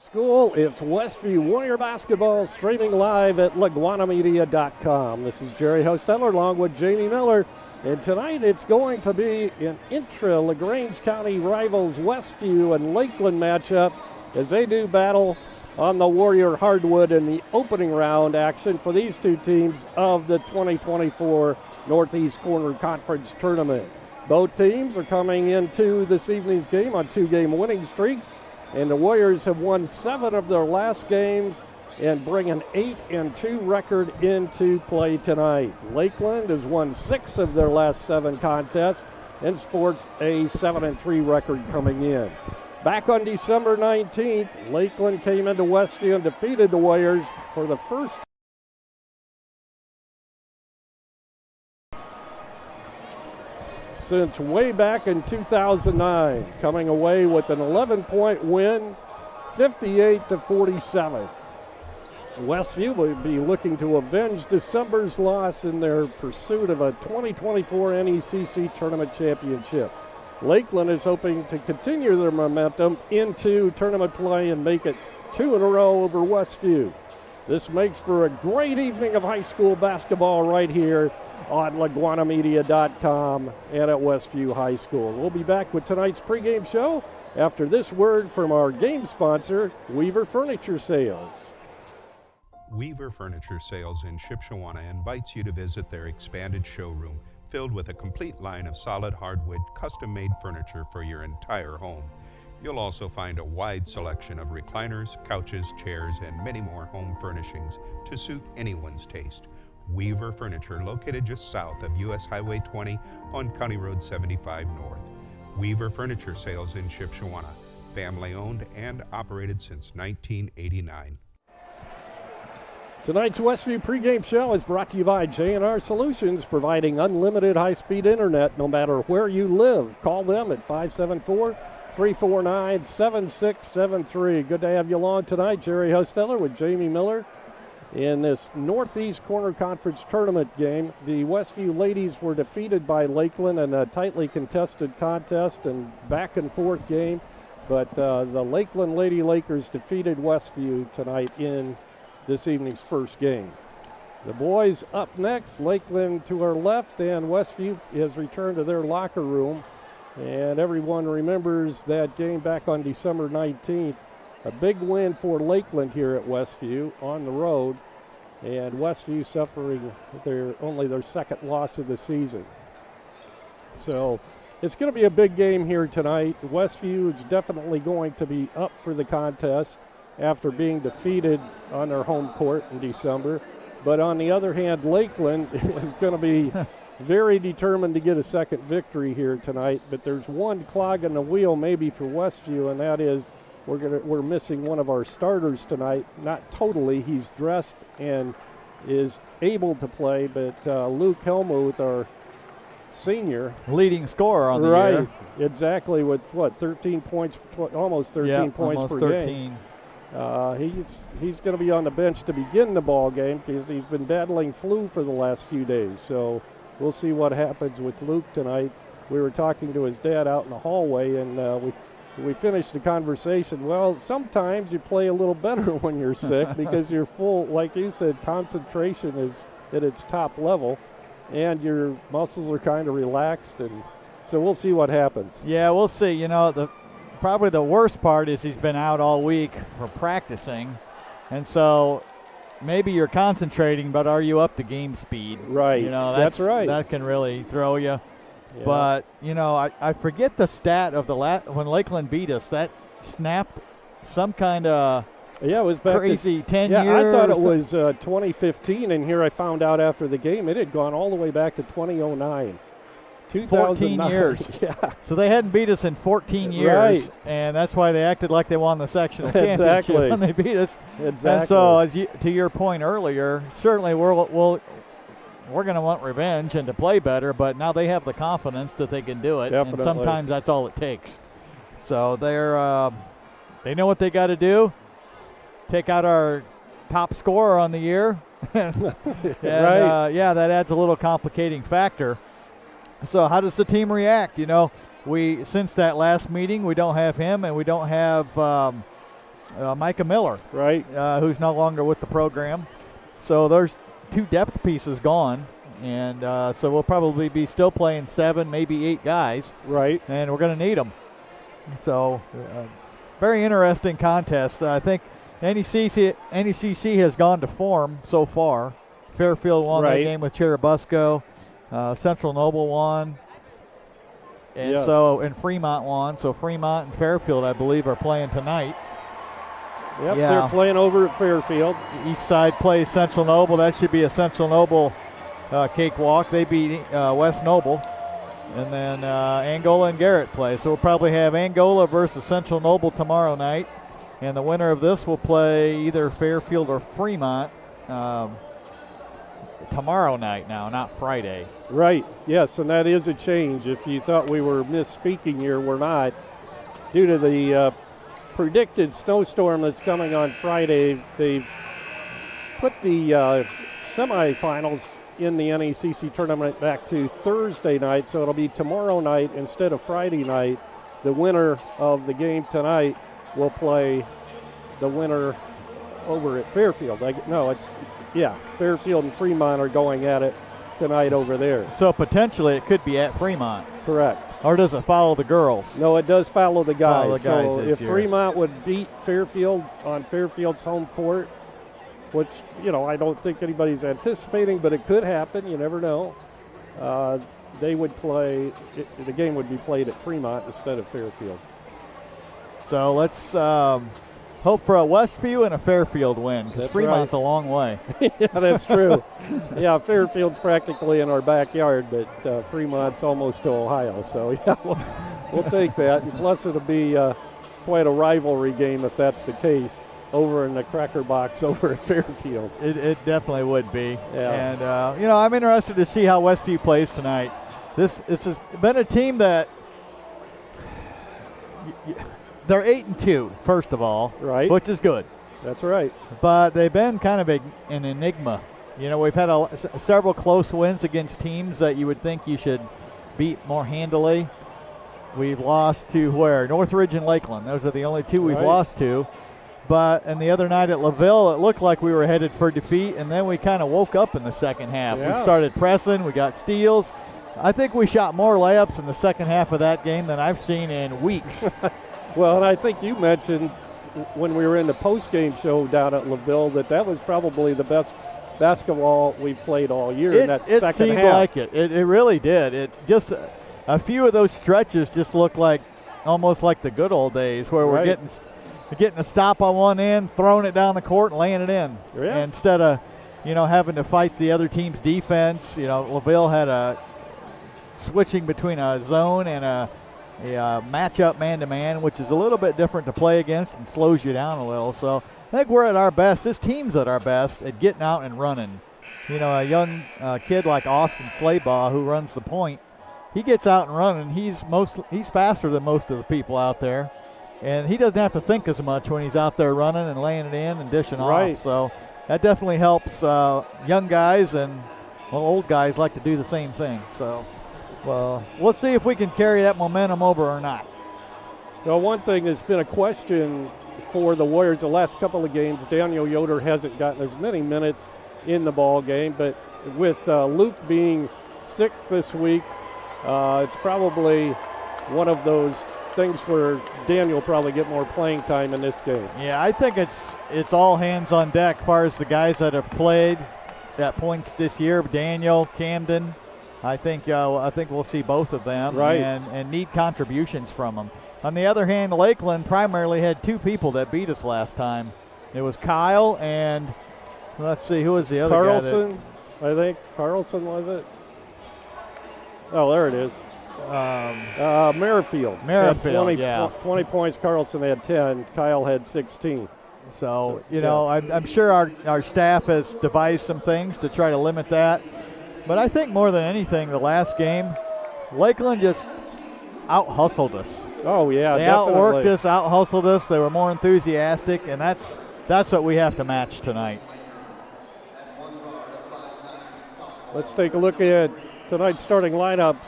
School. It's Westview Warrior Basketball streaming live at LaGwanamedia.com. This is Jerry Hosteller along with Jamie Miller. And tonight it's going to be an intra-LaGrange County rivals Westview and Lakeland matchup as they do battle on the Warrior hardwood in the opening round action for these two teams of the 2024 Northeast Corner Conference Tournament. Both teams are coming into this evening's game on two-game winning streaks, and the Warriors have won 7 of their last games and bring an 8-2 record into play tonight. Lakeland has won 6 of their last 7 contests and sports a 7-3 record coming in. Back on December 19th, Lakeland came into Westview and defeated the Warriors for the first since way back in 2009, coming away with an 11-point win, 58-47. Westview will be looking to avenge December's loss in their pursuit of a 2024 NECC Tournament Championship. Lakeland is hoping to continue their momentum into tournament play and make it 2 in a row over Westview. This makes for a great evening of high school basketball right here on LaGwanamedia.com and at Westview High School. We'll be back with tonight's pregame show after this word from our game sponsor, Weaver Furniture Sales. Weaver Furniture Sales in Shipshewana invites you to visit their expanded showroom filled with a complete line of solid hardwood custom-made furniture for your entire home. You'll also find a wide selection of recliners, couches, chairs, and many more home furnishings to suit anyone's taste. Weaver Furniture, located just south of US Highway 20 on County Road 75 North. Weaver Furniture Sales in Shipshewana, family-owned and operated since 1989. Tonight's Westview pregame show is brought to you by J&R Solutions, providing unlimited high-speed internet no matter where you live. Call them at 574-349-7673. Good to have you along tonight. Jerry Hosteller with Jamie Miller. In this Northeast Corner Conference Tournament game, the Westview ladies were defeated by Lakeland in a tightly contested contest and back-and-forth game, but the Lakeland Lady Lakers defeated Westview tonight in this evening's first game. The boys up next, Lakeland to our left, and Westview has returned to their locker room. And everyone remembers that game back on December 19th. A big win for Lakeland here at Westview on the road, and Westview suffering only their second loss of the season. So it's going to be a big game here tonight. Westview is definitely going to be up for the contest after being defeated on their home court in December. But on the other hand, Lakeland is going to be very determined to get a second victory here tonight. But there's one clog in the wheel maybe for Westview, and that is we're missing one of our starters tonight. Not totally. He's dressed and is able to play, but Luke Helmuth, our senior, leading scorer on the year. year. Right, exactly, with 13 points, almost 13 points almost per 13. game. He's going to be on the bench to begin the ball game because he's been battling flu for the last few days. So we'll see what happens with Luke tonight. We were talking to his dad out in the hallway, and we finished the conversation. Well, sometimes you play a little better when you're sick because you're full, like you said, concentration is at its top level, and your muscles are kind of relaxed, and so we'll see what happens. Yeah, we'll see. You know, probably the worst part is he's been out all week for practicing, and so maybe you're concentrating, but are you up to game speed? Right. You know, that's right. That can really throw you. Yeah. But, you know, I forget the stat of when Lakeland beat us. That snapped some kind of it was back crazy 10 years. Yeah, I thought it was 2015, and here I found out after the game it had gone all the way back to 2009. 14 years. Yeah. So they hadn't beat us in 14 years. Right. And that's why they acted like they won the sectional championship Exactly. when they beat us. Exactly. And so, to your point earlier, certainly we're going to want revenge and to play better, but now they have the confidence that they can do it. Definitely. And sometimes that's all it takes. So they know what they got to do. Take out our top scorer on the year. and, right. That adds a little complicating factor. So how does the team react? You know, since that last meeting, we don't have him, and we don't have Micah Miller, Right. who's no longer with the program. So there's 2 depth pieces gone, and so we'll probably be still playing 7, maybe 8 guys. Right. And we're going to need them. So very interesting contest. I think NECC has gone to form so far. Fairfield won their game with Cherubusco. Central Noble won. And and Fremont won. So Fremont and Fairfield, I believe, are playing tonight. Yep, they're playing over at Fairfield. East side plays Central Noble. That should be a Central Noble cakewalk. They beat West Noble. And then Angola and Garrett play. So we'll probably have Angola versus Central Noble tomorrow night. And the winner of this will play either Fairfield or Fremont tomorrow night now, not Friday. Right, yes, and that is a change. If you thought we were misspeaking here, we're not. Due to the predicted snowstorm that's coming on Friday, they've put the semifinals in the NECC tournament back to Thursday night, so it'll be tomorrow night instead of Friday night. The winner of the game tonight will play the winner over at Fairfield. Fairfield and Fremont are going at it tonight over there. So potentially it could be at Fremont. Correct. Or does it follow the girls? No, it does follow the guys. So if Fremont would beat Fairfield on Fairfield's home court, which, I don't think anybody's anticipating, but it could happen. You never know. They would play, the game would be played at Fremont instead of Fairfield. So let's hope for a Westview and a Fairfield win, because Fremont's a long way. Yeah, that's true. Yeah, Fairfield's practically in our backyard, but Fremont's almost to Ohio. So, yeah, we'll take that. And plus, it'll be quite a rivalry game if that's the case, over in the Cracker Box over at Fairfield. It definitely would be. Yeah. And, I'm interested to see how Westview plays tonight. This has been a team that they're 8-2, first of all, right, which is good. That's right. But they've been kind of an enigma. We've had several close wins against teams that you would think you should beat more handily. We've lost to where? Northridge and Lakeland. Those are the only 2 we've lost to. And the other night at LaVille, it looked like we were headed for defeat, and then we kind of woke up in the second half. Yeah. We started pressing. We got steals. I think we shot more layups in the second half of that game than I've seen in weeks. Well, and I think you mentioned when we were in the postgame show down at LaVille that was probably the best basketball we've played all year in that second half. It seemed like it. It really did. It just a few of those stretches just looked like almost like the good old days where we're getting a stop on one end, throwing it down the court and laying it in. Yeah. Instead of, having to fight the other team's defense. LaVille had a switching between a zone and a matchup man-to-man, which is a little bit different to play against and slows you down a little. So I think we're at our best. This team's at our best at getting out and running. A young kid like Austin Slaybaugh, who runs the point, he gets out and running. He's faster than most of the people out there, and he doesn't have to think as much when he's out there running and laying it in and dishing off. So that definitely helps young guys, and old guys like to do the same thing. So. Well, we'll see if we can carry that momentum over or not. Well, one thing that's been a question for the Warriors the last couple of games, Daniel Yoder hasn't gotten as many minutes in the ball game, but with Luke being sick this week, it's probably one of those things where Daniel will probably get more playing time in this game. Yeah, I think it's all hands on deck as far as the guys that have played at points this year. Daniel, Camden. I think we'll see both of them and need contributions from them. On the other hand, Lakeland primarily had 2 people that beat us last time. It was Kyle and, let's see, who was the other Carlson, I think. Carlson, was it? Oh, there it is. Merrifield. Merrifield, had 20 points. Carlson had 10. Kyle had 16. So I'm sure our staff has devised some things to try to limit that. But I think more than anything, the last game, Lakeland just out-hustled us. Oh, yeah, They definitely. outworked us, out-hustled us. They were more enthusiastic, and that's what we have to match tonight. Let's take a look at tonight's starting lineups.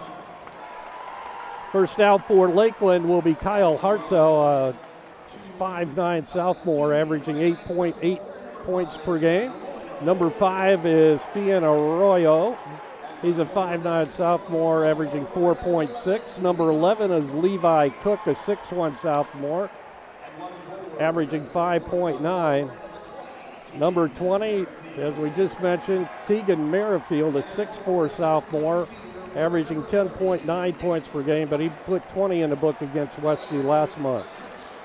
First out for Lakeland will be Kyle Hartzell, 5'9" sophomore, averaging 8.8 points per game. Number 5 is Tian Arroyo. He's a 5'9" sophomore, averaging 4.6. Number 11 is Levi Cook, a 6'1" sophomore, averaging 5.9. Number 20, as we just mentioned, Keegan Merrifield, a 6'4" sophomore, averaging 10.9 points per game, but he put 20 in the book against Westview last month.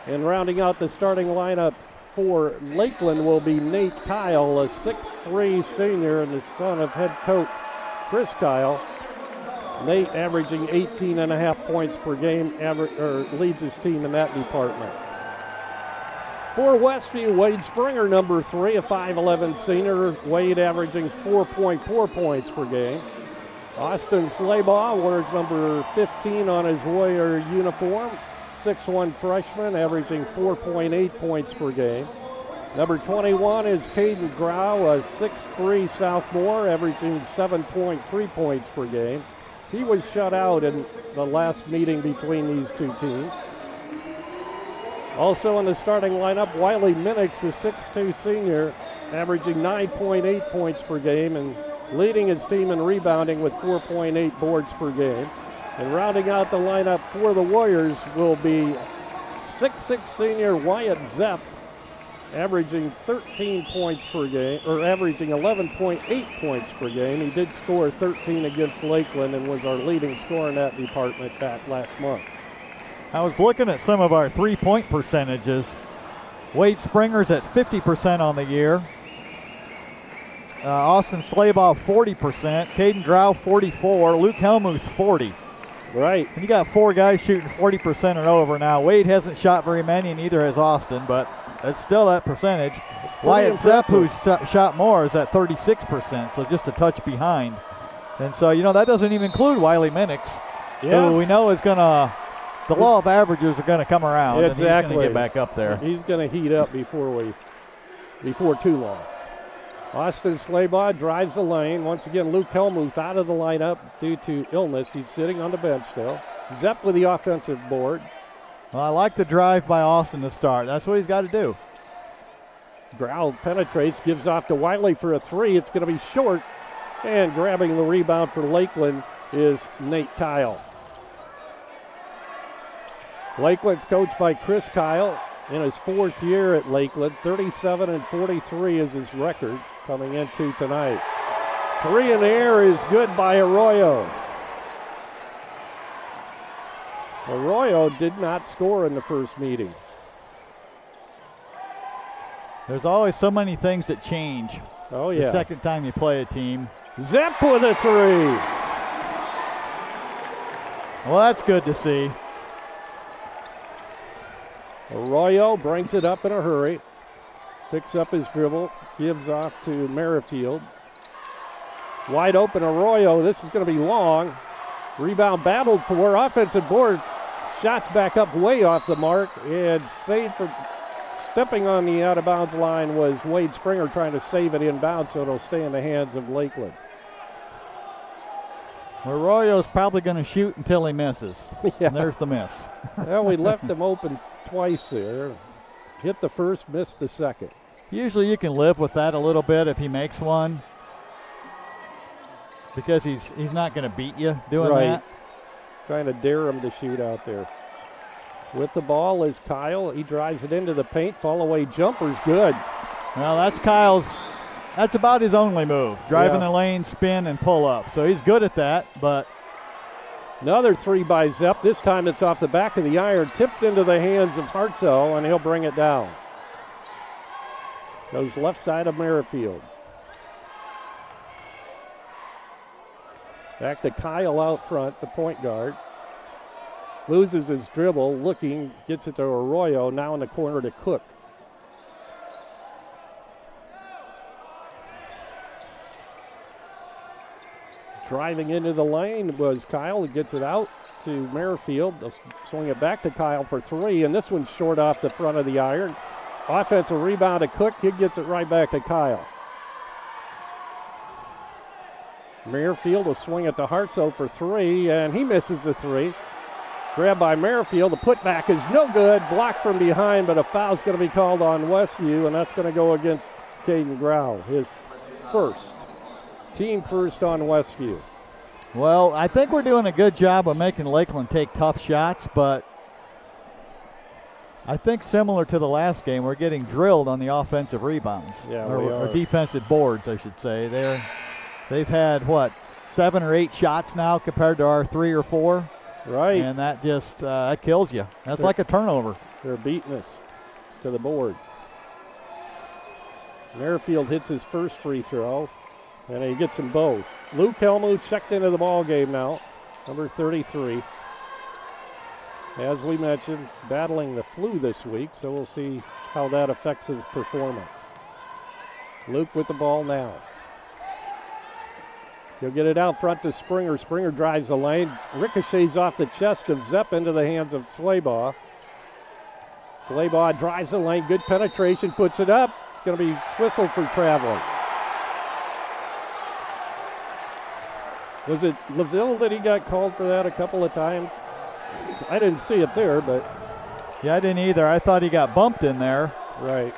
And rounding out the starting lineup for Lakeland will be Nate Kyle, a 6'3" senior and the son of head coach Chris Kyle. Nate averaging 18.5 points per game, leads his team in that department. For Westview, Wade Springer, number 3, a 5'11" senior. Wade averaging 4.4 points per game. Austin Slaybaugh wears number 15 on his Warrior uniform. 6'1" freshman, averaging 4.8 points per game. Number 21 is Caden Grau, a 6'3" sophomore, averaging 7.3 points per game. He was shut out in the last meeting between these two teams. Also in the starting lineup, Wiley Minix, a 6'2" senior, averaging 9.8 points per game and leading his team in rebounding with 4.8 boards per game. And rounding out the lineup for the Warriors will be 6'6" senior Wyatt Zepp, averaging 13 points per game, or averaging 11.8 points per game. He did score 13 against Lakeland and was our leading scorer in that department back last month. I was looking at some of our three-point percentages. Wade Springer's at 50% on the year. Austin Slaybaugh 40%, Caden Grau 44, Luke Helmuth 40. Right. And you got 4 guys shooting 40% and over now. Wade hasn't shot very many, and neither has Austin, but it's still that percentage. Wyatt Zepp, who's shot more, is at 36%, so just a touch behind. And so, that doesn't even include Wiley Minix, who we know is going to, the law of averages are going to come around. Exactly. And he's going to get back up there. He's going to heat up before too long. Austin Slaybaugh drives the lane. Once again, Luke Helmuth out of the lineup due to illness. He's sitting on the bench still. Zepp with the offensive board. Well, I like the drive by Austin to start. That's what he's got to do. Grau penetrates, gives off to Wiley for a 3. It's going to be short. And grabbing the rebound for Lakeland is Nate Kyle. Lakeland's coached by Chris Kyle in his 4th year at Lakeland. 37-43 is his record coming into tonight. 3 in the air is good by Arroyo. Arroyo did not score in the first meeting. There's always so many things that change. Oh, yeah. The second time you play a team. Zepp with a 3. Well, that's good to see. Arroyo brings it up in a hurry. Picks up his dribble. Gives off to Merrifield. Wide open Arroyo. This is going to be long. Rebound battled for. Offensive board. Shots back up way off the mark. And saved for stepping on the out-of-bounds line was Wade Springer trying to save it inbounds so it'll stay in the hands of Lakeland. Arroyo's probably going to shoot until he misses. Yeah. And there's the miss. Well, we left him open twice there. Hit the first, missed the second. Usually you can live with that a little bit if he makes one, because he's not going to beat you doing that. Trying to dare him to shoot out there. With the ball is Kyle. He drives it into the paint. Fall away jumper's good. Well, that's about his only move. Driving the lane, spin, and pull up. So he's good at that, but. Another 3 by Zepp. This time it's off the back of the iron. Tipped into the hands of Hartzell, and he'll bring it down. Goes left side of Merrifield. Back to Kyle out front, the point guard. Loses his dribble, looking, gets it to Arroyo, now in the corner to Cook. Driving into the lane was Kyle. He gets it out to Merrifield. They'll swing it back to Kyle for 3, and this one's short off the front of the iron. Offensive rebound to Cook. He gets it right back to Kyle. Merrifield will swing it to Hartzell for 3, and he misses the 3. Grabbed by Merrifield. The putback is no good. Blocked from behind, but a foul's going to be called on Westview, and that's going to go against Caden Grau, his first. Team first on Westview. Well, I think we're doing a good job of making Lakeland take tough shots, but I think similar to the last game, we're getting drilled on the offensive rebounds. Yeah, or defensive boards, I should say. They've had, 7 or 8 shots now compared to our 3 or 4. Right. And that just that kills you. That's like a turnover. They're beating us to the board. Merrifield hits his first free throw, and he gets them both. Luke Helmuth checked into the ball game now, number 33. As we mentioned, battling the flu this week, so we'll see how that affects his performance. Luke with the ball now. He'll get it out front to Springer. Springer drives the lane, ricochets off the chest of Zepp into the hands of Slaybaugh. Slaybaugh drives the lane, good penetration, puts it up. It's going to be whistled for traveling. Was it LaVille that he got called for that a couple of times? I didn't see it there, but. Yeah, I didn't either. I thought he got bumped in there. Right.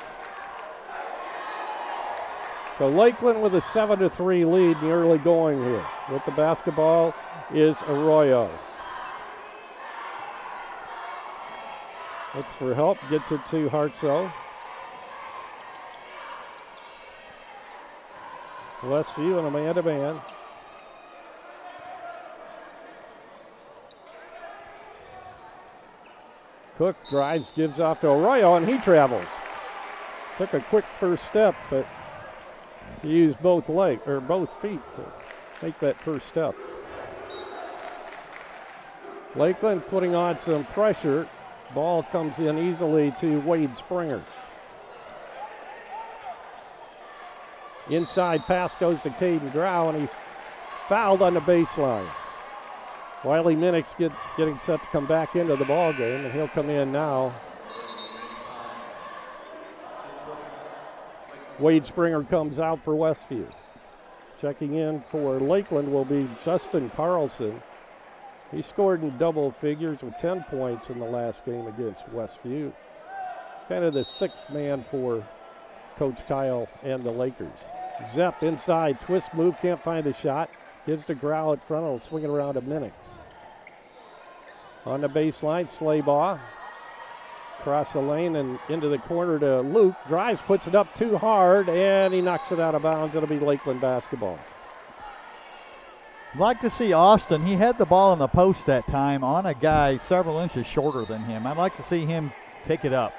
So Lakeland with a 7-3 lead in the early going here. With the basketball is Arroyo. Looks for help, gets it to Hartsoe. Westview and a man-to-man. Cook drives, gives off to Arroyo, and he travels. Took a quick first step, but he used both feet to make that first step. Lakeland putting on some pressure. Ball comes in easily to Wade Springer. Inside pass goes to Caden Grau, and he's fouled on the baseline. Wiley Minnick's getting set to come back into the ball game, and he'll come in now. Wade Springer comes out for Westview. Checking in for Lakeland will be Justin Carlson. He scored in double figures with 10 points in the last game against Westview. He's kind of the sixth man for Coach Kyle and the Lakers. Zepp inside, twist move, can't find a shot. Gives to Grau at front, will swing it around to Minix. On the baseline, Slaybaugh. Across the lane and into the corner to Luke. Drives, puts it up too hard, and he knocks it out of bounds. It'll be Lakeland basketball. I'd like to see Austin. He had the ball in the post that time on a guy several inches shorter than him. I'd like to see him take it up.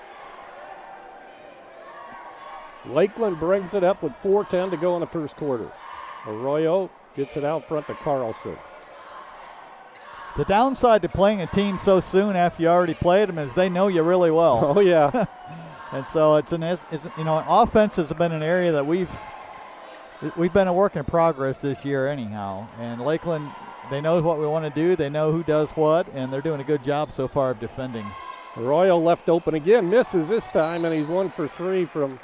Lakeland brings it up with 4:10 to go in the first quarter. Arroyo gets it out front to Carlson. The downside to playing a team so soon after you already played them is they know you really well. Oh, yeah. And so offense has been an area that we've been a work in progress this year anyhow. And Lakeland, they know what we want to do. They know who does what, and they're doing a good job so far of defending. Arroyo left open again, misses this time, and he's 1 for 3 from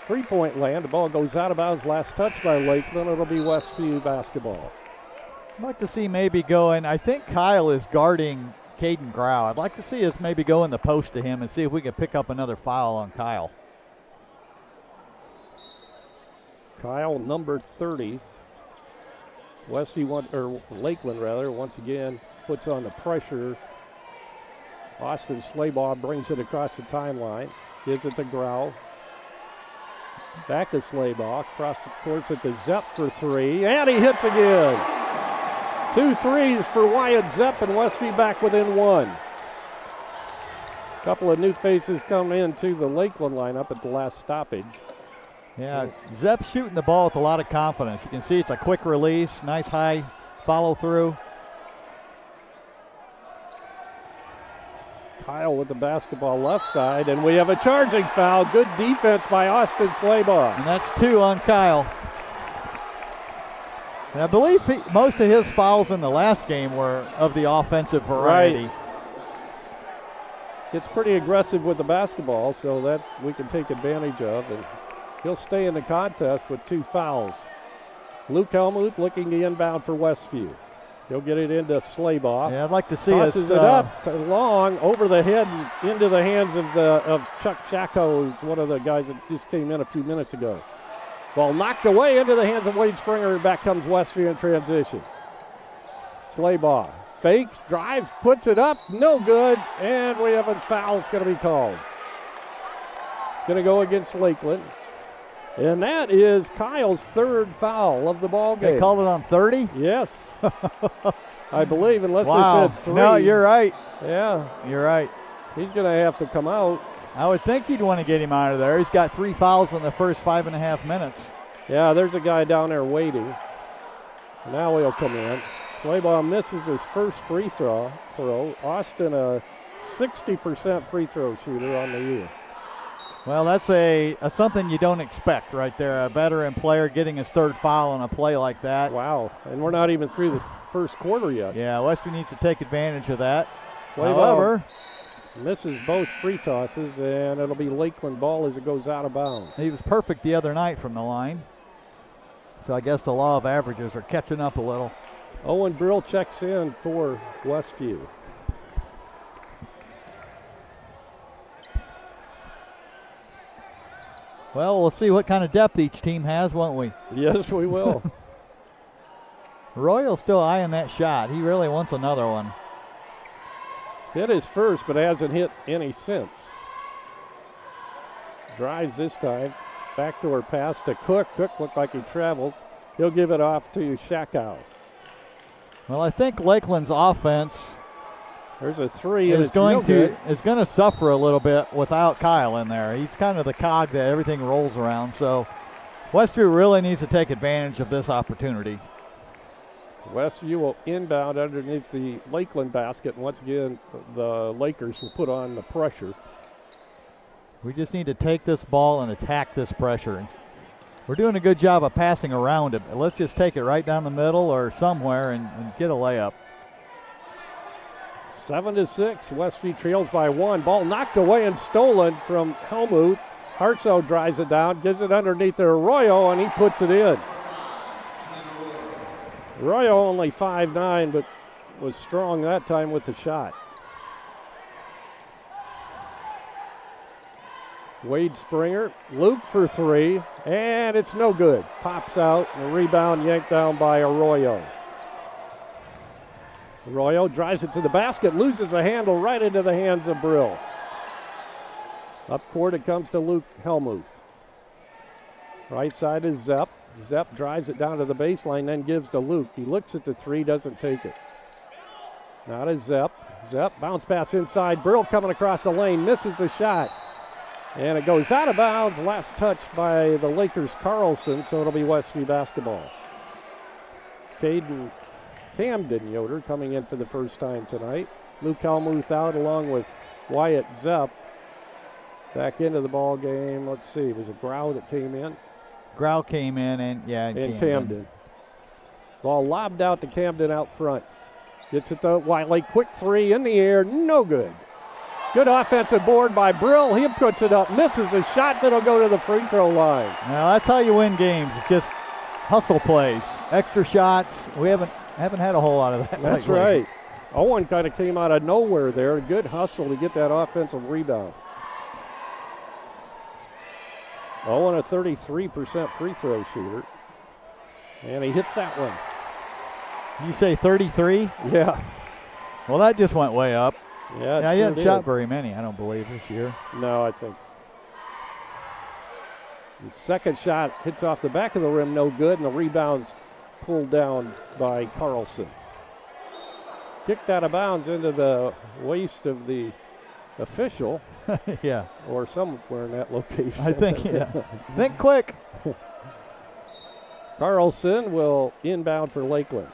three-point land. The ball goes out of bounds, last touch by Lakeland. It'll be Westview basketball. I'd like to see maybe going, I think Kyle is guarding Caden Grau. I'd like to see us maybe go in the post to him and see if we can pick up another foul on Kyle. Kyle, number 30. Lakeland once again puts on the pressure. Austin Slaybaugh brings it across the timeline. Gives it to Grau. Back to Slaybaugh. Across the court to Zepp for 3. And he hits again. 2 threes for Wyatt Zepp, and Westview back within 1. Couple of new faces come into the Lakeland lineup at the last stoppage. Yeah, Zepp shooting the ball with a lot of confidence. You can see it's a quick release, nice high follow through. Kyle with the basketball left side, and we have a charging foul. Good defense by Austin Slaybaugh. And that's 2 on Kyle. And I believe most of his fouls in the last game were of the offensive variety. Right. It's pretty aggressive with the basketball, so that we can take advantage of, and he'll stay in the contest with 2 fouls. Luke Helmuth looking to inbound for Westview. He'll get it into Slaybaugh. Yeah, I'd like to see Tosses it up to long, over the head and into the hands of Chuck Shacko, who's one of the guys that just came in a few minutes ago. Ball knocked away into the hands of Wade Springer, and back comes Westview in transition. Slaybaugh fakes, drives, puts it up, no good, and we have a foul's going to be called. Going to go against Lakeland. And that is Kyle's third foul of the ball game. They called it on 30? Yes. I believe, unless Wow. they said 3. No, you're right. Yeah. You're right. He's going to have to come out. I would think you'd want to get him out of there. He's got 3 fouls in the first 5.5 minutes. Yeah, there's a guy down there waiting. Now he'll come in. Slaybaugh misses his first free throw. Austin, a 60% free throw shooter on the year. Well, that's a something you don't expect right there. A veteran player getting his third foul on a play like that. Wow, and we're not even through the first quarter yet. Yeah, Westview needs to take advantage of that. However, misses both free tosses, and it'll be Lakeland ball as it goes out of bounds. He was perfect the other night from the line. So I guess the law of averages are catching up a little. Owen Brill checks in for Westview. Well, we'll see what kind of depth each team has, won't we? Yes, we will. Royal's still eyeing that shot. He really wants another one. Hit his first, but hasn't hit any since. Drives this time. Backdoor pass to Cook. Cook looked like he traveled. He'll give it off to Shackow. Well, I think Lakeland's offense There's a 3, and is it's no good. going to suffer a little bit without Kyle in there. He's kind of the cog that everything rolls around. So Westview really needs to take advantage of this opportunity. Westview will inbound underneath the Lakeland basket, and once again, the Lakers will put on the pressure. We just need to take this ball and attack this pressure. And we're doing a good job of passing around it. Let's just take it right down the middle or somewhere and get a layup. 7-6, Westview trails by 1. Ball knocked away and stolen from Helmuth. Hartsoe drives it down, gives it underneath to Arroyo, and he puts it in. Arroyo only 5'9", but was strong that time with the shot. Wade Springer, Luke for 3, and it's no good. Pops out, and a rebound yanked down by Arroyo. Arroyo drives it to the basket, loses a handle right into the hands of Brill. Up court it comes to Luke Helmuth. Right side is Zepp. Zepp drives it down to the baseline, then gives to Luke. He looks at the 3, doesn't take it. Now to Zepp. Zepp, bounce pass inside. Brill coming across the lane, misses a shot. And it goes out of bounds. Last touch by the Lakers' Carlson, so it'll be Westview basketball. Camden Yoder coming in for the first time tonight. Luke Helmuth out along with Wyatt Zepp. Back into the ball game. Let's see, was it Grau that came in? Grau came in, and Camden. Ball lobbed out to Camden out front. Gets it to Wiley. Quick 3 in the air, no good. Good offensive board by Brill. He puts it up, misses a shot that'll go to the free throw line. Now that's how you win games. It's just hustle plays, extra shots. We haven't had a whole lot of that. That's lately. right. Owen kind of came out of nowhere there. Good hustle to get that offensive rebound. Owen, a 33% free throw shooter. And he hits that one. You say 33? Yeah. Well, that just went way up. Yeah, he hasn't shot very many, I don't believe, this year. No, I think. The second shot hits off the back of the rim, no good, and the rebound's pulled down by Carlson. Kicked out of bounds into the waist of the official. Yeah. Or somewhere in that location. I think, yeah. Think quick. Carlson will inbound for Lakeland.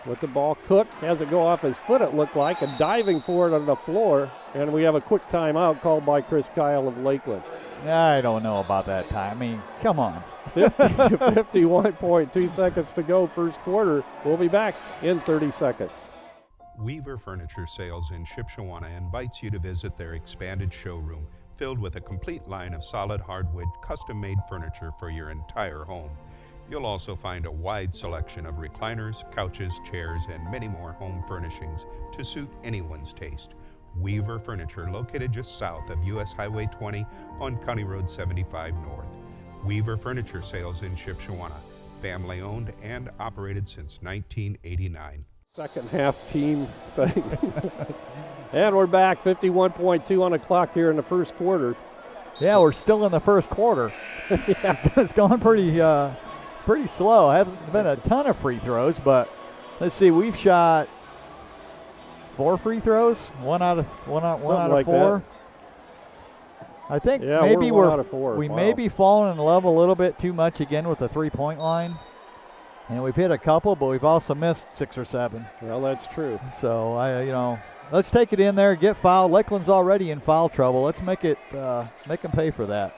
With the ball, Cook has it go off his foot, it looked like, and diving for it on the floor. And we have a quick timeout called by Chris Kyle of Lakeland. I don't know about that time. I mean, come on. 51.2 seconds to go, first quarter. We'll be back in 30 seconds. Weaver Furniture Sales in Shipshewana invites you to visit their expanded showroom, filled with a complete line of solid hardwood, custom-made furniture for your entire home. You'll also find a wide selection of recliners, couches, chairs, and many more home furnishings to suit anyone's taste. Weaver Furniture, located just south of US Highway 20 on County Road 75 North. Weaver Furniture Sales in Shipshewana, family owned and operated since 1989. Second half team thing. And we're back, 51.2 on the clock here in the first quarter. Yeah, we're still in the first quarter. Yeah. It's going pretty slow. Haven't been a ton of free throws, but let's see, we've shot 4 free throws, one out of four. That. I think maybe we're out of 4. We may be falling in love a little bit too much again with the 3-point line. And we've hit a couple, but we've also missed 6 or 7. Well, that's true. So let's take it in there, get fouled. Lakeland's already in foul trouble. Let's make them pay for that.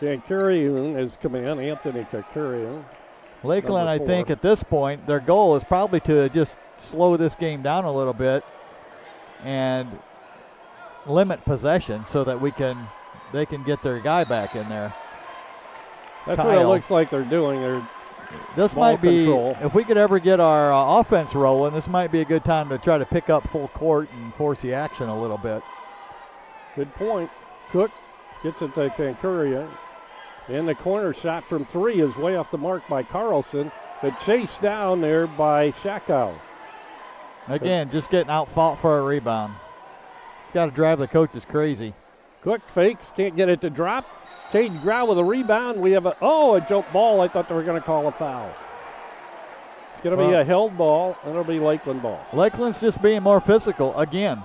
Kankurian has come in, Anthony Kankurian. Lakeland, I think, at this point, their goal is probably to just slow this game down a little bit and limit possession so that they can get their guy back in there. That's Kyle. what it looks like they're doing. This might be, if we could ever get our offense rolling, this might be a good time to try to pick up full court and force the action a little bit. Good point. Cook gets it to Kankurian. In the corner, shot from 3 is way off the mark by Carlson, but chased down there by Shakow. Again, just getting out fought for a rebound. Got to drive the coaches crazy. Cook fakes, can't get it to drop. Caden Grau with a rebound. We have a jump ball. I thought they were going to call a foul. It's going to be a held ball, and it'll be Lakeland ball. Lakeland's just being more physical again.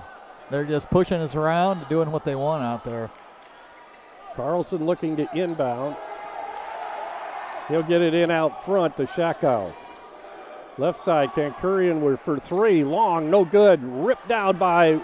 They're just pushing us around, doing what they want out there. Carlson looking to inbound. He'll get it in out front to Shakow. Left side, Kankurian for 3. Long, no good. Ripped down by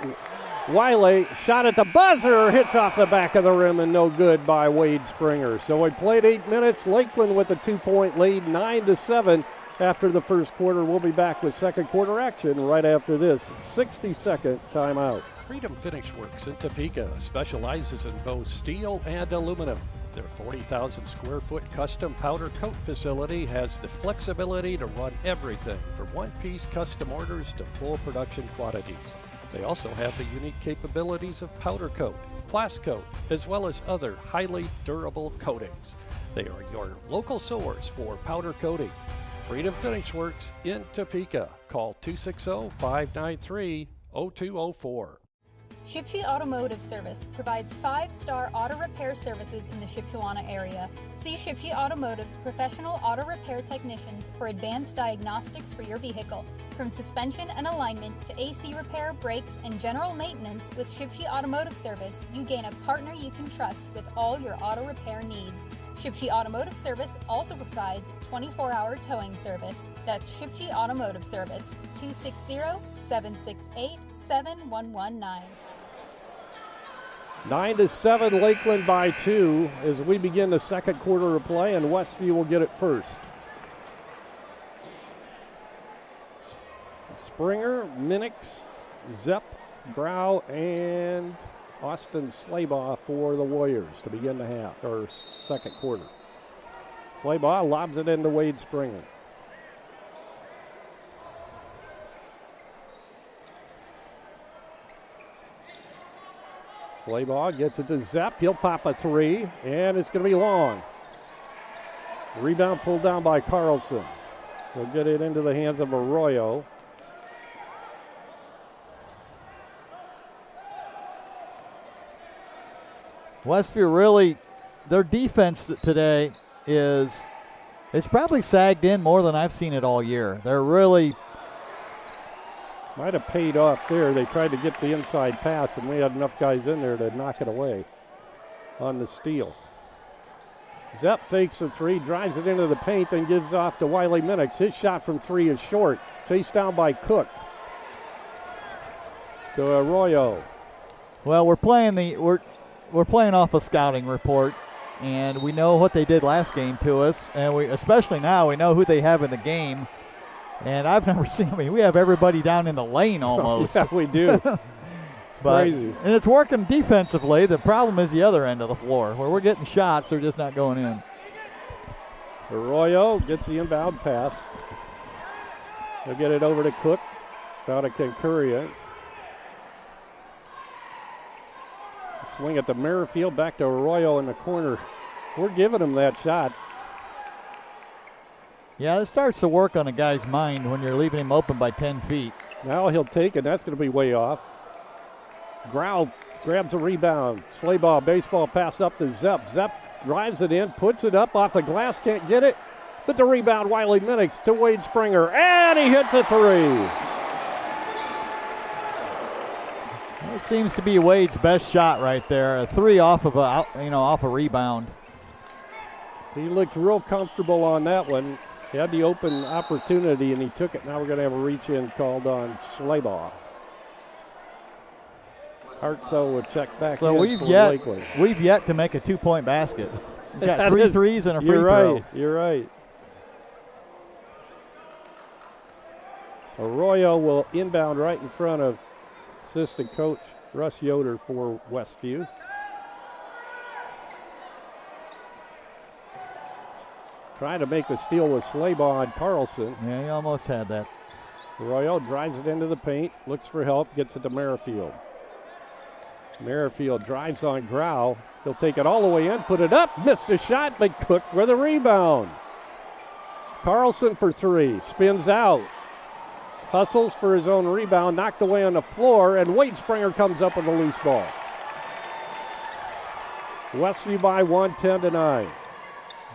Wiley. Shot at the buzzer. Hits off the back of the rim and no good by Wade Springer. So we played 8 minutes. Lakeland with a 2-point lead, 9-7 after the first quarter. We'll be back with second quarter action right after this 60-second timeout. Freedom Finish Works in Topeka specializes in both steel and aluminum. Their 40,000 square foot custom powder coat facility has the flexibility to run everything from one-piece custom orders to full production quantities. They also have the unique capabilities of powder coat, blast coat, as well as other highly durable coatings. They are your local source for powder coating. Freedom Finish Works in Topeka. Call 260-593-0204. Shipshe Automotive Service provides 5-star auto repair services in the Shipshewana area. See Shipshe Automotive's professional auto repair technicians for advanced diagnostics for your vehicle. From suspension and alignment to AC repair, brakes, and general maintenance, with Shipshe Automotive Service, you gain a partner you can trust with all your auto repair needs. Shipshe Automotive Service also provides 24-hour towing service. That's Shipshe Automotive Service, 260-768-7119. 9-7, Lakeland by 2 as we begin the second quarter of play, and Westview will get it first. Springer, Minix, Zepp, Grau, and Austin Slaybaugh for the Warriors to begin the second quarter. Slaybaugh lobs it into Wade Springer. Slaybaugh gets it to Zepp. He'll pop a 3, and it's going to be long. Rebound pulled down by Carlson. He'll get it into the hands of Arroyo. Westview really, their defense today it's probably sagged in more than I've seen it all year. They're really might have paid off there. They tried to get the inside pass, and we had enough guys in there to knock it away on the steal. Zepp fakes a 3, drives it into the paint, and gives off to Wiley Minix. His shot from 3 is short. Chased down by Cook. To Arroyo. Well, we're playing off a scouting report, and we know what they did last game to us, and especially now we know who they have in the game. And I've never seen, we have everybody down in the lane almost. Yeah, we do. It's crazy. And it's working defensively. The problem is the other end of the floor, where we're getting shots, they're just not going in. Arroyo gets the inbound pass. They'll get it over to Cook. Down to Concuria. Swing at the Merrifield, back to Arroyo in the corner. We're giving him that shot. Yeah, it starts to work on a guy's mind when you're leaving him open by 10 feet. Now he'll take it. That's going to be way off. Grau grabs a rebound. Slayball, baseball pass up to Zepp. Zepp drives it in, puts it up off the glass, can't get it. But the rebound, Wiley Minix to Wade Springer, and he hits a three. It seems to be Wade's best shot right there. A three off of a rebound. He looked real comfortable on that one. He had the open opportunity and he took it. Now we're going to have a reach-in called on Slayball. Hartsoe will check back in for Lakeland. We've yet to make a 2-point basket. We've got three threes and a free throw. You're right. Arroyo will inbound right in front of assistant coach Russ Yoder for Westview. Trying to make the steal with Slayball on Carlson. Yeah, he almost had that. Arroyo drives it into the paint, looks for help, gets it to Merrifield. Merrifield drives on Grau. He'll take it all the way in, put it up, missed the shot, but Cook with a rebound. Carlson for three, spins out. Hustles for his own rebound, knocked away on the floor, and Wade Springer comes up with a loose ball. Westview by 1, 10-9.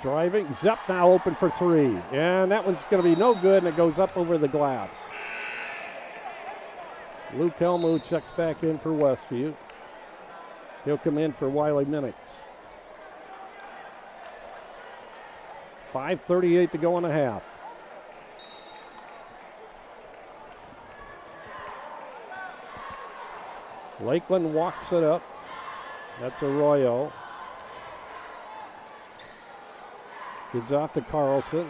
Driving, Zepp now open for three, and that one's going to be no good, and it goes up over the glass. Luke Helmu checks back in for Westview. He'll come in for Wiley Minix. 5:38 to go in the half. Lakeland walks it up. That's Arroyo. Gives off to Carlson.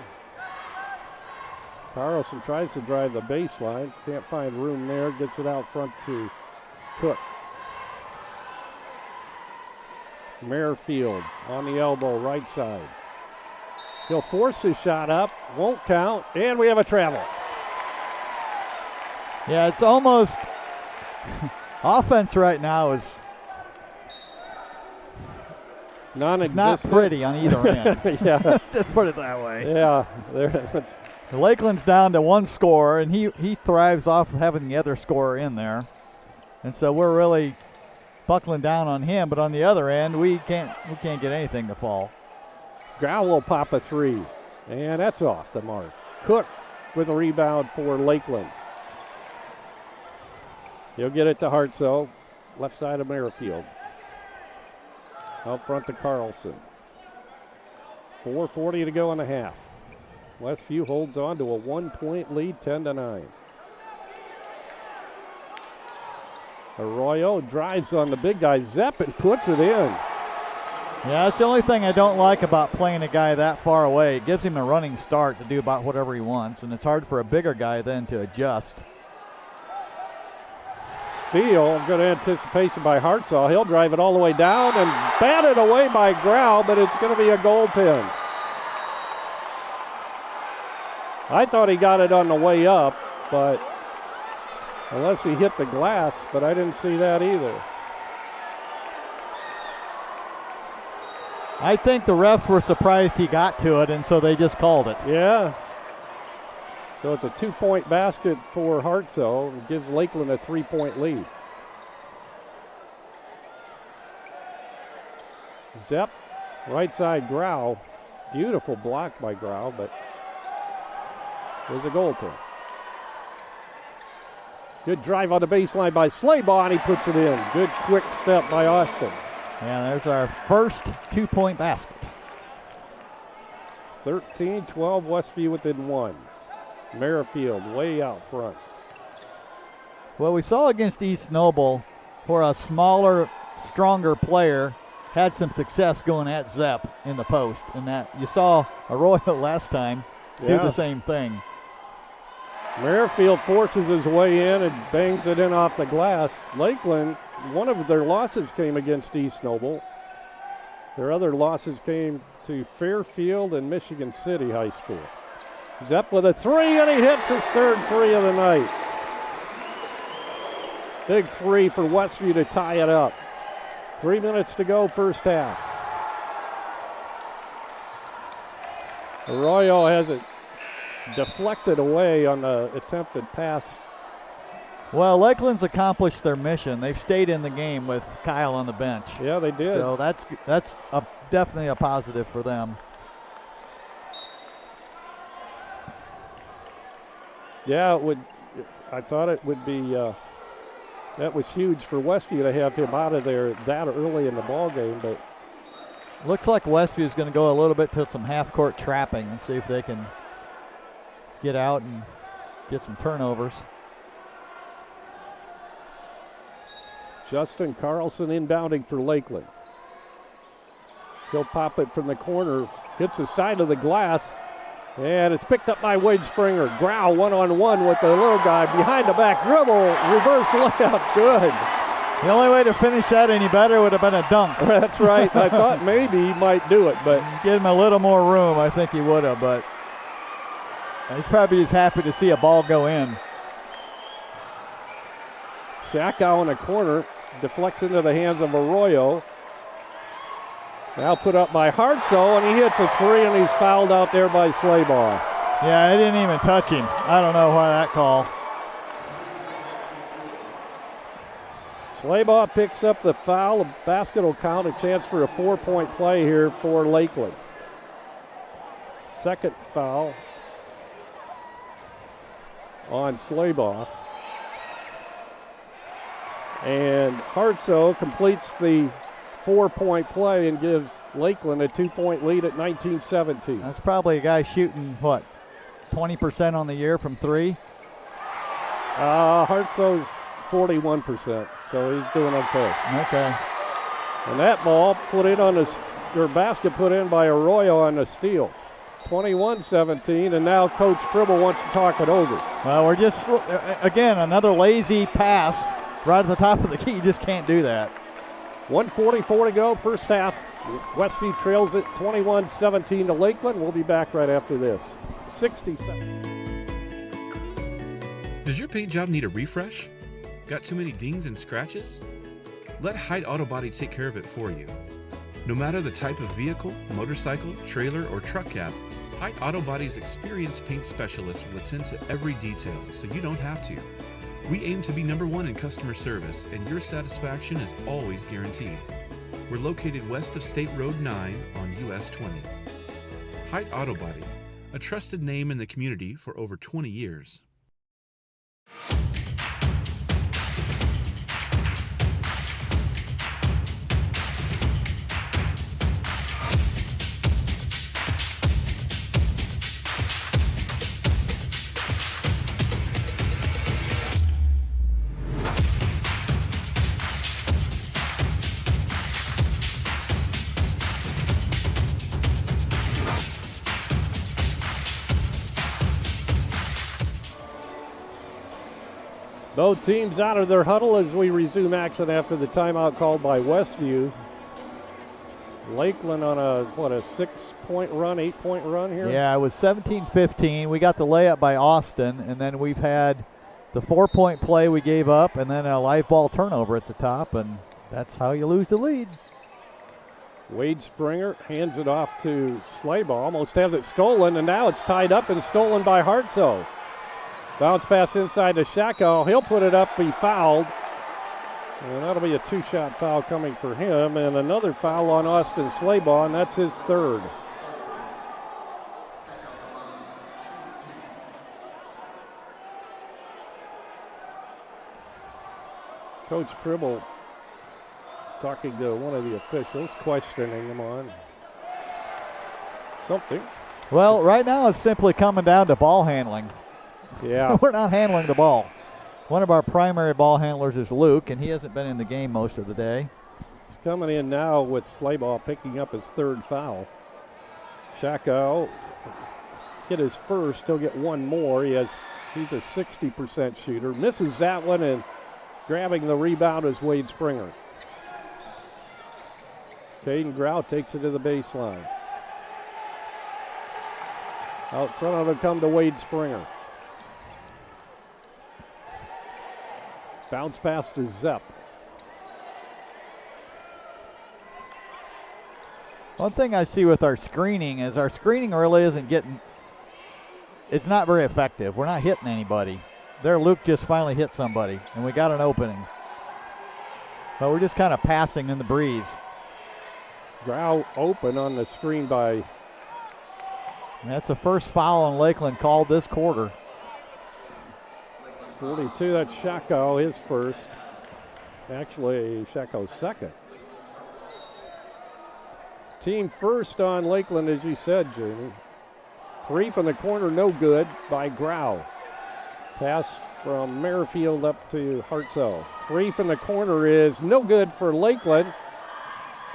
Carlson tries to drive the baseline. Can't find room there. Gets it out front to Cook. Merrifield on the elbow, right side. He'll force his shot up. Won't count. And we have a travel. Yeah, it's almost... offense right now is non-existent. It's not pretty on either end. Yeah. Just put it that way. Yeah. Lakeland's down to one scorer, and he thrives off of having the other scorer in there. And so we're really buckling down on him, but on the other end, we can't get anything to fall. Grau will pop a three, and that's off the mark. Cook with a rebound for Lakeland. He'll get it to Hartsoe, left side of Merrifield. Out front to Carlson. 4:40 to go in the half. Westview holds on to a 1-point lead, 10-9. Arroyo drives on the big guy, Zepp, and puts it in. Yeah, that's the only thing I don't like about playing a guy that far away. It gives him a running start to do about whatever he wants, and it's hard for a bigger guy then to adjust. Steal, good anticipation by Hartsoe. He'll drive it all the way down and batted away by Grau, but it's going to be a goaltend. I thought he got it on the way up, but unless he hit the glass, but I didn't see that either. I think the refs were surprised he got to it, and so they just called it. Yeah. So it's a 2-point basket for Hartsoe and gives Lakeland a 3-point lead. Zepp, right side Grau. Beautiful block by Grau, but there's a goaltend. Good drive on the baseline by Slayball, and he puts it in. Good quick step by Austin. Yeah, there's our first 2-point basket. 13-12, Westview within one. Merrifield way out front. Well, we saw against East Noble where a smaller, stronger player had some success going at Zepp in the post, and that you saw Arroyo last time do the same thing. Merrifield forces his way in and bangs it in off the glass. Lakeland, one of their losses came against East Noble. Their other losses came to Fairfield and Michigan City High School. Zepp with a three, and he hits his third three of the night. Big three for Westview to tie it up. 3 minutes to go, first half. Arroyo has it deflected away on the attempted pass. Well, Lakeland's accomplished their mission. They've stayed in the game with Kyle on the bench. Yeah, they did. So that's definitely a positive for them. Yeah, I thought it would be. That was huge for Westview to have him out of there that early in the ball game. But looks like Westview is going to go a little bit to some half-court trapping and see if they can get out and get some turnovers. Justin Carlson inbounding for Lakeland. He'll pop it from the corner, hits the side of the glass, and it's picked up by Wade Springer. Grau one-on-one with the little guy behind the back dribble, reverse layup, good. The only way to finish that any better would have been a dunk. That's right. I thought maybe he might do it, but give him a little more room. I think he would have, but he's probably just happy to see a ball go in. Shakow in the corner, deflects into the hands of Arroyo. Now put up by Hartsoe, and he hits a three, and he's fouled out there by Slaybaugh. Yeah, I didn't even touch him. I don't know why that call. Slaybaugh picks up the foul. The basket will count. A chance for a 4-point play here for Lakeland. Second foul on Slaybaugh. And Hartsoe completes the 4-point play and gives Lakeland a 2-point lead at 19-17. That's probably a guy shooting, 20% on the year from three? Hartsoe's 41%, so he's doing okay. Okay. And that ball put in on basket put in by Arroyo on the steal. 21-17, and now Coach Pribble wants to talk it over. Well, we're just, again, another lazy pass right at the top of the key. You just can't do that. 1:44 to go, first half. Westview trails it 21-17 to Lakeland. We'll be back right after this. 60 seconds. Does your paint job need a refresh? Got too many dings and scratches? Let Height Auto Body take care of it for you. No matter the type of vehicle, motorcycle, trailer, or truck cab, Height Auto Body's experienced paint specialists will attend to every detail so you don't have to. We aim to be #1 in customer service, and your satisfaction is always guaranteed. We're located west of State Road 9 on US 20. Height Auto Body, a trusted name in the community for over 20 years. Both teams out of their huddle as we resume action after the timeout called by Westview. Lakeland on a 6-point run, 8-point run here? Yeah, it was 17-15. We got the layup by Austin, and then we've had the 4-point play we gave up, and then a live ball turnover at the top, and that's how you lose the lead. Wade Springer hands it off to Slaybaugh, almost has it stolen, and now it's tied up and stolen by Hartsoe. Bounce pass inside to Shakow. He'll put it up, be fouled. And that'll be a 2-shot foul coming for him. And another foul on Austin Slaybaugh, and that's his third. Coach Pribble talking to one of the officials, questioning him on something. Well, right now it's simply coming down to ball handling. Yeah. We're not handling the ball. One of our primary ball handlers is Luke, and he hasn't been in the game most of the day. He's coming in now with Slaybaugh picking up his third foul. Shakow hit his first. He'll get one more. He's a 60% shooter. Misses that one, and grabbing the rebound is Wade Springer. Caden Grau takes it to the baseline. Out front of it come to Wade Springer. Bounce pass to Zepp. One thing I see with our screening is our screening really isn't getting, it's not very effective. We're not hitting anybody. There, Luke just finally hit somebody, and we got an opening. But we're just kind of passing in the breeze. Grau open on the screen by. And that's the first foul on Lakeland called this quarter. 42, that's Shacko, his first. Actually, Shacko's second. Team first on Lakeland, as you said, Jamie. 3 from the corner, no good by Grau. Pass from Merrifield up to Hartzell. 3 from the corner is no good for Lakeland.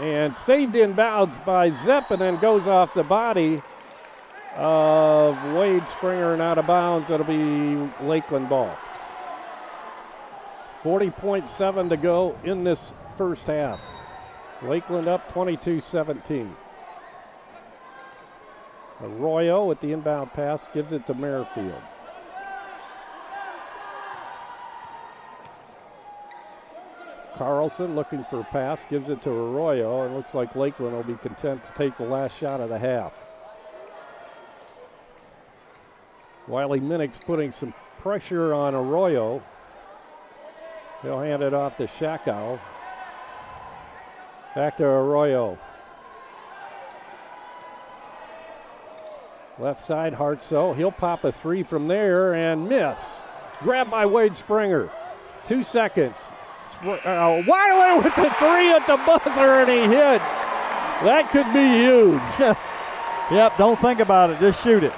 And saved in bounds by Zepp, and then goes off the body of Wade Springer and out of bounds. It'll be Lakeland ball. 40.7 to go in this first half. Lakeland up 22-17. Arroyo with the inbound pass gives it to Merrifield. Carlson looking for a pass, gives it to Arroyo, and looks like Lakeland will be content to take the last shot of the half. Wiley Minnick's putting some pressure on Arroyo. He'll hand it off to Shacko. Back to Arroyo. Left side, Hartzell. He'll pop a 3 from there and miss. Grabbed by Wade Springer. 2 seconds. Wide away with the 3 at the buzzer, and he hits. That could be huge. Yep, don't think about it. Just shoot it.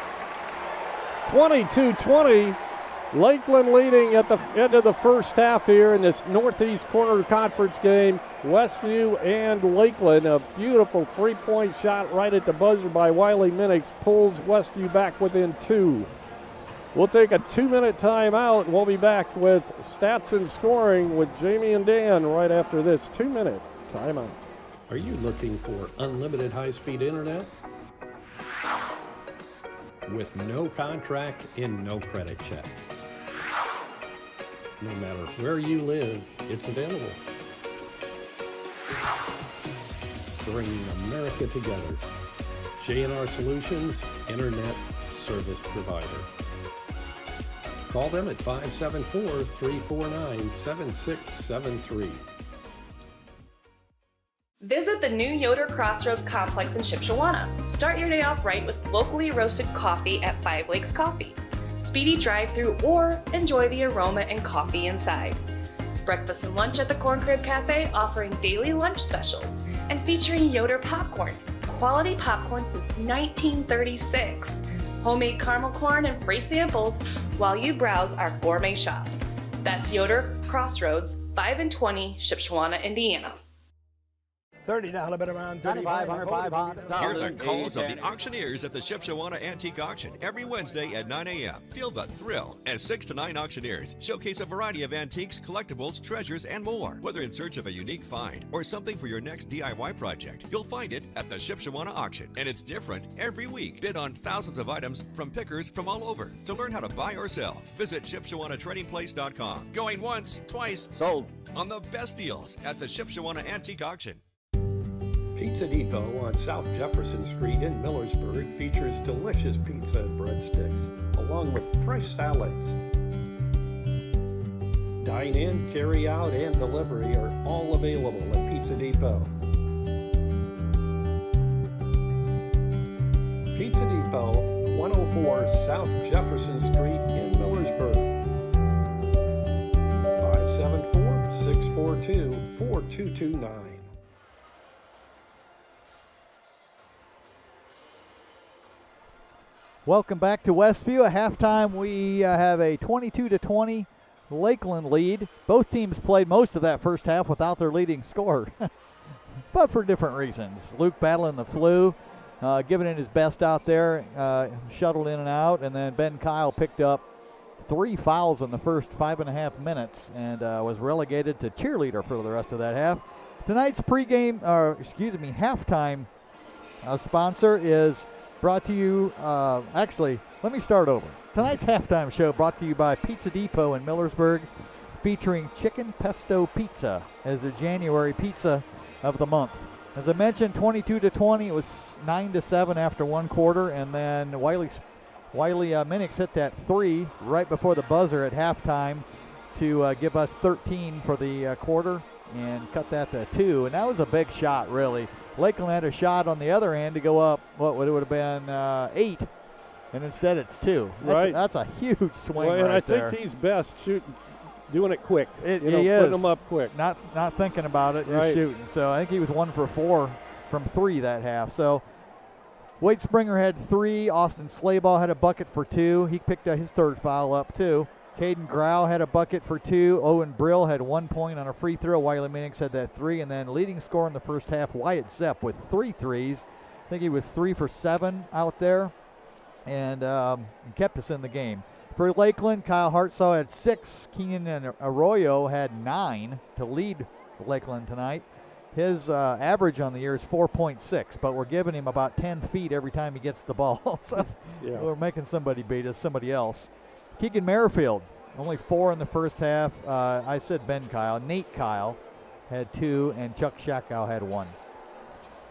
22-20. Lakeland leading at the end of the first half here in this Northeast Corner Conference game. Westview and Lakeland. A beautiful 3-point shot right at the buzzer by Wiley Minnick pulls Westview back within 2. We'll take a 2-minute timeout, and we'll be back with stats and scoring with Jamie and Dan right after this 2-minute timeout. Are you looking for unlimited high-speed internet? With no contract and no credit check. No matter where you live, it's available. Bringing America together. J&R Solutions, Internet Service Provider. Call them at 574-349-7673. Visit the new Yoder Crossroads Complex in Shipshewana. Start your day off right with locally roasted coffee at 5 Lakes Coffee. Speedy drive-through or enjoy the aroma and coffee inside. Breakfast and lunch at the Corn Crib Cafe offering daily lunch specials and featuring Yoder popcorn. Quality popcorn since 1936. Homemade caramel corn and free samples while you browse our gourmet shops. That's Yoder Crossroads, 5 and 20, Shipshewana, Indiana. $30 bid around $3,500. Hear the calls of the auctioneers at the Shipshewana Antique Auction every Wednesday at 9 a.m. Feel the thrill as 6 to 9 auctioneers showcase a variety of antiques, collectibles, treasures, and more. Whether in search of a unique find or something for your next DIY project, you'll find it at the Shipshewana Auction. And it's different every week. Bid on thousands of items from pickers from all over. To learn how to buy or sell, visit ShipshewanATradingPlace.com. Going once, twice, sold on the best deals at the Shipshewana Antique Auction. Pizza Depot on South Jefferson Street in Millersburg features delicious pizza and breadsticks, along with fresh salads. Dine-in, carry-out, and delivery are all available at Pizza Depot. Pizza Depot, 104 South Jefferson Street in Millersburg. 574-642-4229. Welcome back to Westview. At halftime, we have a 22-20 Lakeland lead. Both teams played most of that first half without their leading scorer, but for different reasons. Luke battling the flu, giving it his best out there, shuttled in and out, and then Ben Kyle picked up 3 fouls in the first 5.5 minutes and was relegated to cheerleader for the rest of that half. Tonight's halftime sponsor is brought to you, actually, let me start over. Tonight's halftime show brought to you by Pizza Depot in Millersburg, featuring Chicken Pesto Pizza as a January pizza of the month. As I mentioned, 22-20, it was 9-7 after one quarter, and then Wiley Minix hit that 3 right before the buzzer at halftime to give us 13 for the quarter and cut that to 2, and that was a big shot, really. Lakeland had a shot on the other end to go up, what would it have been, 8, and instead it's 2. That's a huge swing and I there. think he's best doing it quick. He is. Putting them up quick. Not thinking about it, just shooting. So I think he was 1 for 4 from 3 that half. So Wade Springer had 3. Austin Slayball had a bucket for 2. He picked his third foul up, too. Caden Grau had a bucket for 2. Owen Brill had 1 point on a free throw. Wiley Minix had that 3. And then leading scorer in the first half, Wyatt Zepp with 3 threes. I think he was 3 for 7 out there and kept us in the game. For Lakeland, Kyle Hartsaw had 6. Keenan Arroyo had 9 to lead Lakeland tonight. His average on the year is 4.6, but we're giving him about 10 feet every time he gets the ball. So we're making somebody beat us, somebody else. Keegan Merrifield, only 4 in the first half. I said Ben Kyle. Nate Kyle had 2, and Chuck Shackow had 1.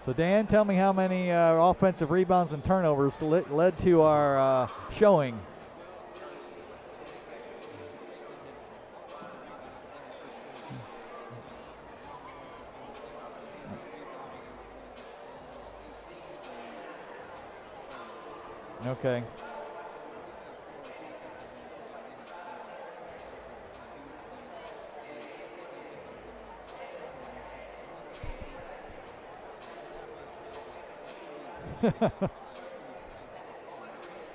So, Dan, tell me how many offensive rebounds and turnovers led to our showing. Okay.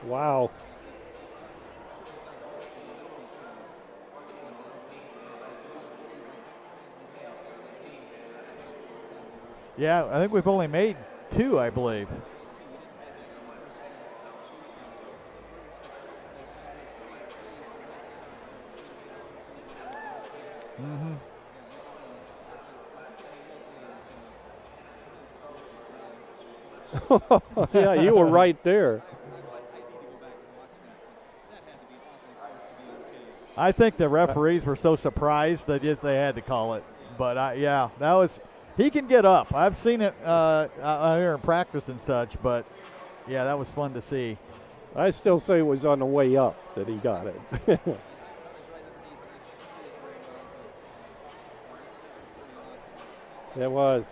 Wow. Yeah, I think we've only made 2, I believe. Yeah, you were right there. I think the referees were so surprised that they had to call it. But yeah, that was. He can get up. I've seen it out here in practice and such. But yeah, that was fun to see. I still say it was on the way up that he got it. It was.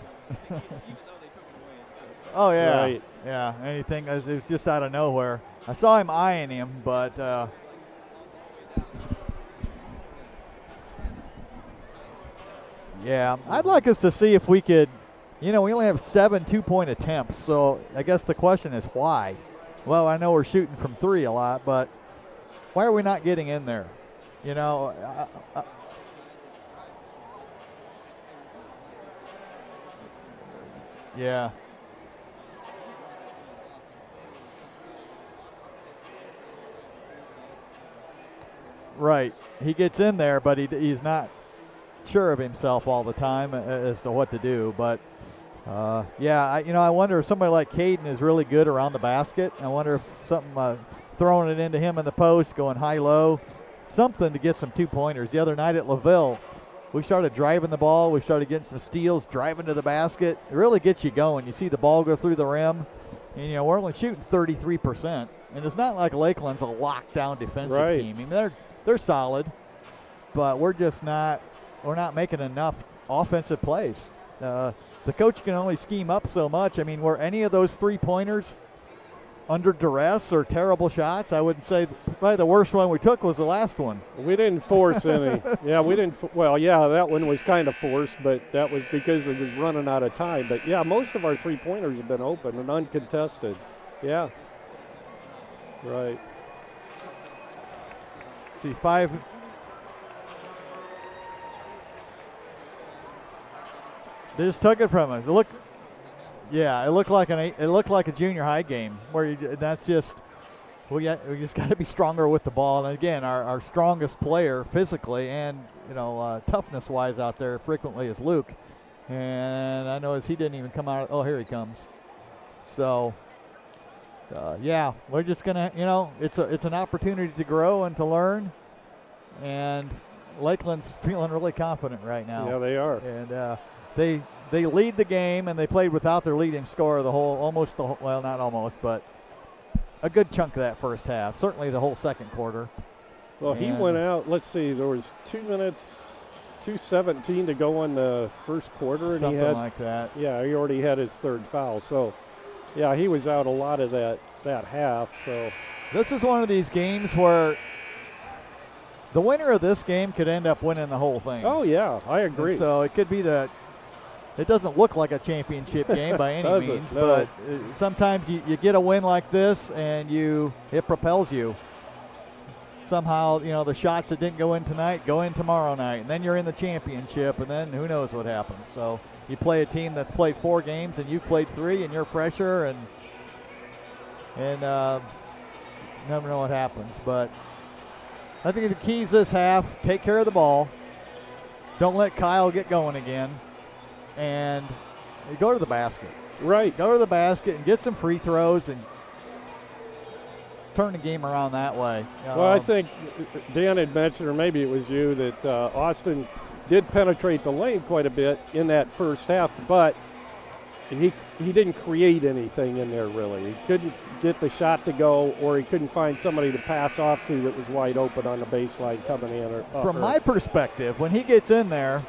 Oh, yeah. Right. Yeah, anything. It was just out of nowhere. I saw him eyeing him, but yeah, I'd like us to see if we could, we only have 7 two-point attempts, so I guess the question is why? Well, I know we're shooting from 3 a lot, but why are we not getting in there? Yeah. Right. He gets in there, but he's not sure of himself all the time as to what to do. But, yeah, I wonder if somebody like Caden is really good around the basket. I wonder if something throwing it into him in the post, going high-low, something to get some two-pointers. The other night at LaVille, we started driving the ball. We started getting some steals, driving to the basket. It really gets you going. You see the ball go through the rim, and, we're only shooting 33%. And it's not like Lakeland's a lockdown defensive team. I mean, they're solid, but we're not making enough offensive plays. The coach can only scheme up so much. I mean, were any of those three-pointers under duress or terrible shots? I wouldn't say. Probably the worst one we took was the last one. We didn't force any. Yeah, we didn't. Well, yeah, that one was kind of forced, but that was because it was running out of time. But, yeah, most of our three-pointers have been open and uncontested. Yeah. Right. See, 5. They just took it from us. It looked like a junior high game where that's just we just got to be stronger with the ball. And again, our strongest player physically and toughness wise out there frequently is Luke. And I noticed he didn't even come out. Oh, here he comes. So, yeah, we're just going to, it's an opportunity to grow and to learn. And Lakeland's feeling really confident right now. Yeah, they are. And they lead the game, and they played without their leading scorer well, not almost, but a good chunk of that first half. Certainly the whole second quarter. Well, he went out. Let's see, there was 2 minutes, 2:17 to go in the first quarter, and something he had like that. Yeah, he already had his third foul. So, yeah, he was out a lot of that half. So this is one of these games where the winner of this game could end up winning the whole thing. Oh yeah, I agree. And so it could be that. It doesn't look like a championship game by any means, no. but sometimes you get a win like this and it propels you. Somehow, the shots that didn't go in tonight go in tomorrow night, and then you're in the championship, and then who knows what happens. So you play a team that's played 4 games, and you've played 3, and you're fresher, and never know what happens. But I think the keys this half: take care of the ball, don't let Kyle get going again, and you go to the basket. Right. Go to the basket and get some free throws and turn the game around that way. Well, I think Dan had mentioned, or maybe it was you, that Austin did penetrate the lane quite a bit in that first half, but he didn't create anything in there really. He couldn't get the shot to go, or he couldn't find somebody to pass off to that was wide open on the baseline coming in. From my perspective, when he gets in there,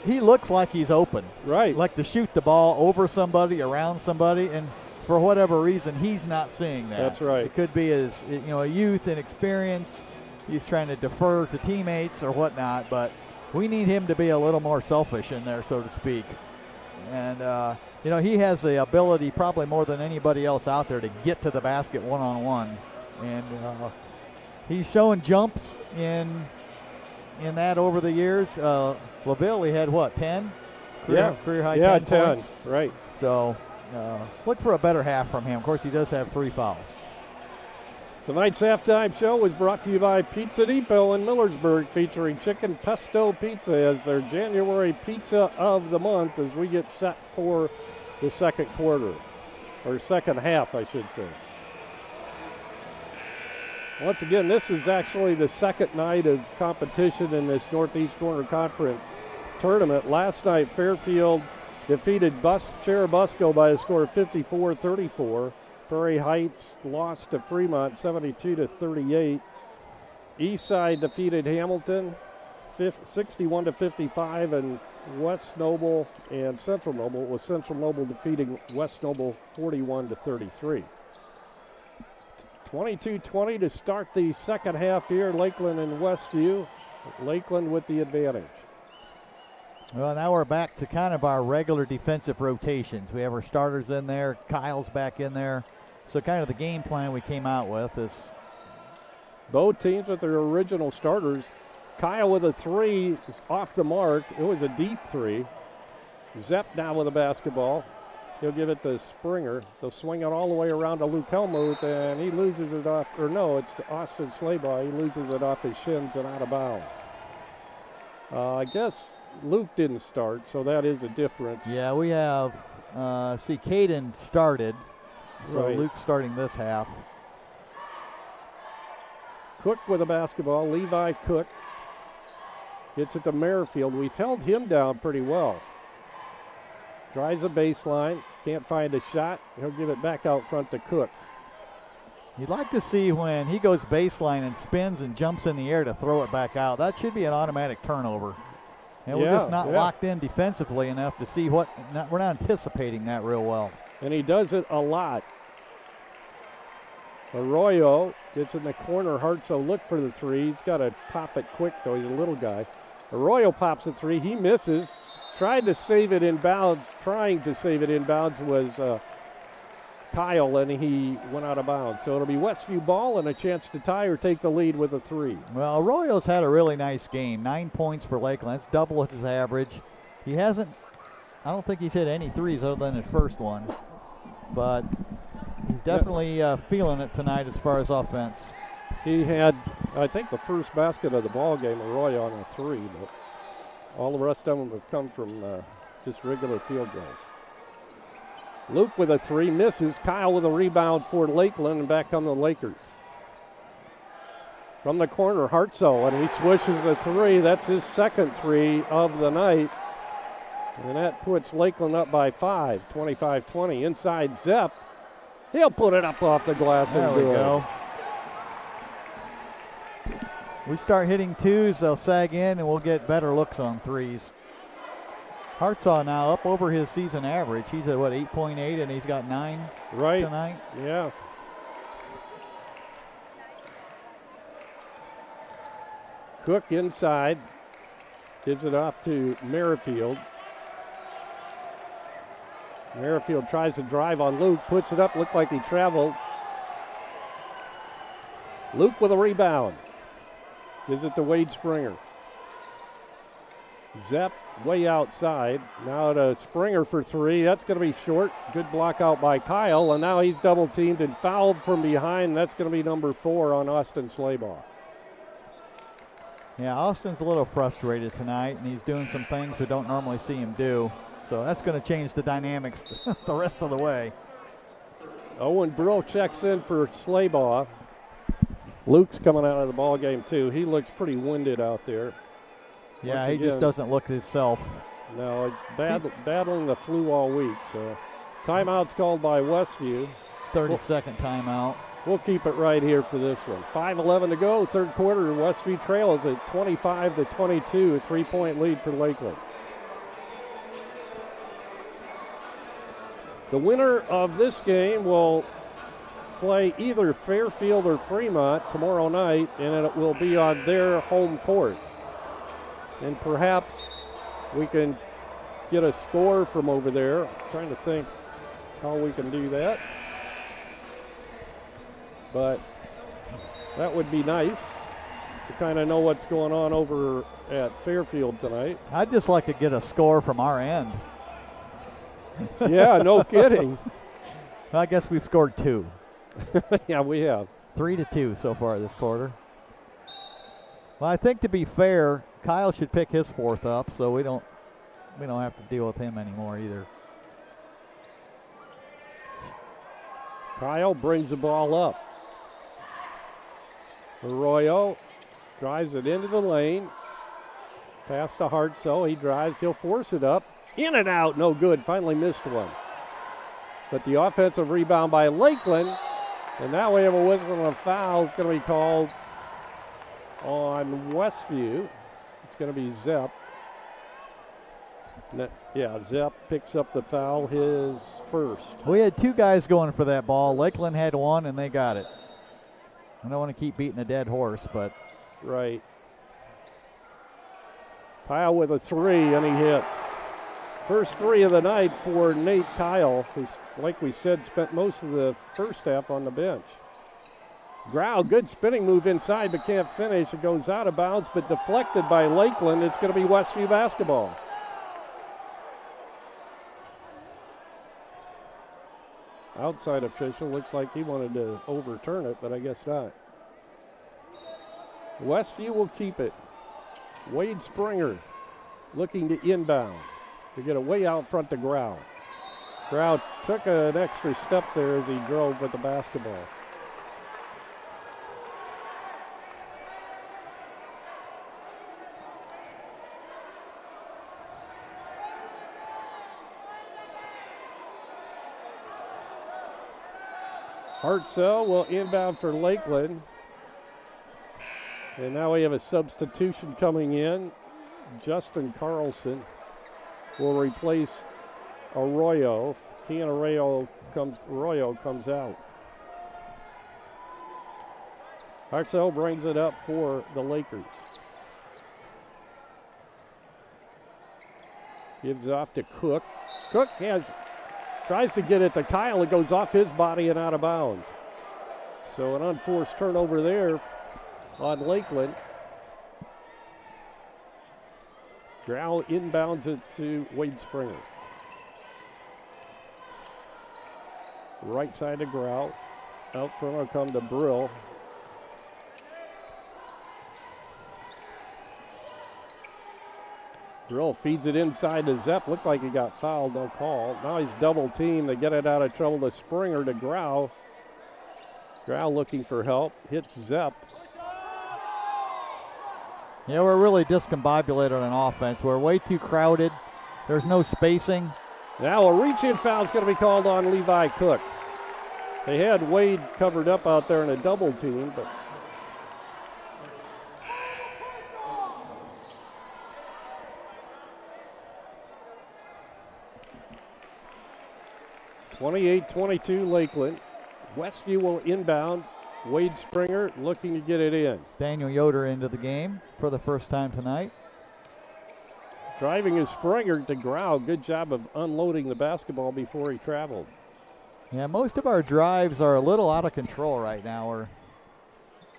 he looks like he's open. Right. Like to shoot the ball over somebody, around somebody, and for whatever reason, he's not seeing that. That's right. It could be his, a youth and experience. He's trying to defer to teammates or whatnot, but we need him to be a little more selfish in there, so to speak. And, he has the ability, probably more than anybody else out there, to get to the basket one-on-one. And he's showing jumps in that over the years. LaVille, he had, 10? Career high 10 points. Right. So look for a better half from him. Of course, he does have 3 fouls. Tonight's halftime show was brought to you by Pizza Depot in Millersburg, featuring chicken pesto pizza as their January pizza of the month as we get set for the second quarter, or second half, I should say. Once again, this is actually the second night of competition in this Northeast Corner Conference tournament. Last night, Fairfield defeated Cherubusco by a score of 54-34. Prairie Heights lost to Fremont 72-38. Eastside defeated Hamilton 61-55, and West Noble and Central Noble, with Central Noble defeating West Noble 41-33. 22-20 to start the second half here. Lakeland and Westview. Lakeland with the advantage. Well, now we're back to kind of our regular defensive rotations. We have our starters in there. Kyle's back in there. So kind of the game plan we came out with is both teams with their original starters. Kyle with a 3 off the mark. It was a deep 3. Zepp now with a basketball. He'll give it to Springer. They'll swing it all the way around to Luke Helmuth, and he loses it off, or no, it's Austin Slaybaugh. He loses it off his shins and out of bounds. I guess Luke didn't start, so that is a difference. Yeah, we have, Caden started, so right. Luke's starting this half. Cook with a basketball. Levi Cook gets it to Merrifield. We've held him down pretty well. Drives a baseline, can't find a shot. He'll give it back out front to Cook. You'd like to see when he goes baseline and spins and jumps in the air to throw it back out. That should be an automatic turnover. And we're just not locked in defensively enough to see we're not anticipating that real well. And he does it a lot. Arroyo gets in the corner. Hartso look for the 3. He's got to pop it quick, though. He's a little guy. Arroyo pops a 3. He misses. Trying to save it in bounds was Kyle, and he went out of bounds. So it'll be Westview ball and a chance to tie or take the lead with a 3. Well, Arroyo's had a really nice game. 9 points for Lakeland. That's double his average. He hasn't, I don't think he's hit any 3s other than his first one. But he's definitely feeling it tonight as far as offense. He had, I think, the first basket of the ball game, Arroyo on a 3. But All the rest of them have come from just regular field goals. Luke with a 3, misses. Kyle with a rebound for Lakeland, and back come the Lakers. From the corner, Hartzel, and he swishes a 3. That's his second 3 of the night. And that puts Lakeland up by 5, 25-20. Inside Zepp. He'll put it up off the glass and do it. We start hitting 2s, they'll sag in, and we'll get better looks on 3s. Hartsaw now up over his season average. He's at, 8.8, and he's got 9 tonight? Yeah. Cook inside. Gives it off to Merrifield. Merrifield tries to drive on Luke. Puts it up. Looked like he traveled. Luke with a rebound. Gives it to Wade Springer. Zepp way outside. Now to Springer for 3. That's going to be short. Good block out by Kyle. And now he's double teamed and fouled from behind. That's going to be number 4 on Austin Slaybaugh. Yeah, Austin's a little frustrated tonight, and he's doing some things we don't normally see him do. So that's going to change the dynamics the rest of the way. Owen Brill checks in for Slaybaugh. Luke's coming out of the ball game too. He looks pretty winded out there. Yeah, he just doesn't look himself. No, he's battling the flu all week. So timeout's called by Westview. 30-second timeout. We'll keep it right here for this one. 5:11 to go, third quarter. Westview trails at 25-22, a 3-point lead for Lakeland. The winner of this game will play either Fairfield or Fremont tomorrow night, and it will be on their home court. And perhaps we can get a score from over there. I'm trying to think how we can do that. But that would be nice to kind of know what's going on over at Fairfield tonight. I'd just like to get a score from our end. Yeah, no kidding. I guess we've scored 2. Yeah, we have. 3-2 so far this quarter. Well, I think to be fair, Kyle should pick his 4th up, so we don't have to deal with him anymore either. Kyle brings the ball up. Arroyo drives it into the lane. Pass to Hartzel. He drives. He'll force it up. In and out. No good. Finally missed one. But the offensive rebound by Lakeland. And now we have a whistle and a foul. It's going to be called on Westview. It's going to be Zepp. Yeah, Zepp picks up the foul, his first. We had 2 guys going for that ball. Lakeland had 1, and they got it. I don't want to keep beating a dead horse, but. Right. Kyle with a 3, and he hits. First 3 of the night for Nate Kyle, who's, like we said, spent most of the first half on the bench. Grau, good spinning move inside, but can't finish. It goes out of bounds, but deflected by Lakeland. It's going to be Westview basketball. Outside official looks like he wanted to overturn it, but I guess not. Westview will keep it. Wade Springer looking to inbound. To get it way out front to Grau. Grau took an extra step there as he drove with the basketball. Hartzell will inbound for Lakeland. And now we have a substitution coming in. Justin Carlson will replace Arroyo. Kean Arroyo comes out. Hartzell brings it up for the Lakers. Gives it off to Cook. Cook tries to get it to Kyle. It goes off his body and out of bounds. So an unforced turnover there on Lakeland. Grau inbounds it to Wade Springer. Right side to Grau. Out front will come to Brill. Drill feeds it inside to Zepp. Looked like he got fouled, no call. Now he's double teamed. They get it out of trouble to Springer to Grau. Grau looking for help. Hits Zepp. Yeah, we're really discombobulated on offense. We're way too crowded. There's no spacing. Now a reach-in foul is going to be called on Levi Cook. They had Wade covered up out there in a double team, but 28-22 Lakeland. Westview will inbound. Wade Springer looking to get it in. Daniel Yoder into the game for the first time tonight. Driving is Springer to Grau. Good job of unloading the basketball before he traveled. Yeah, most of our drives are a little out of control right now.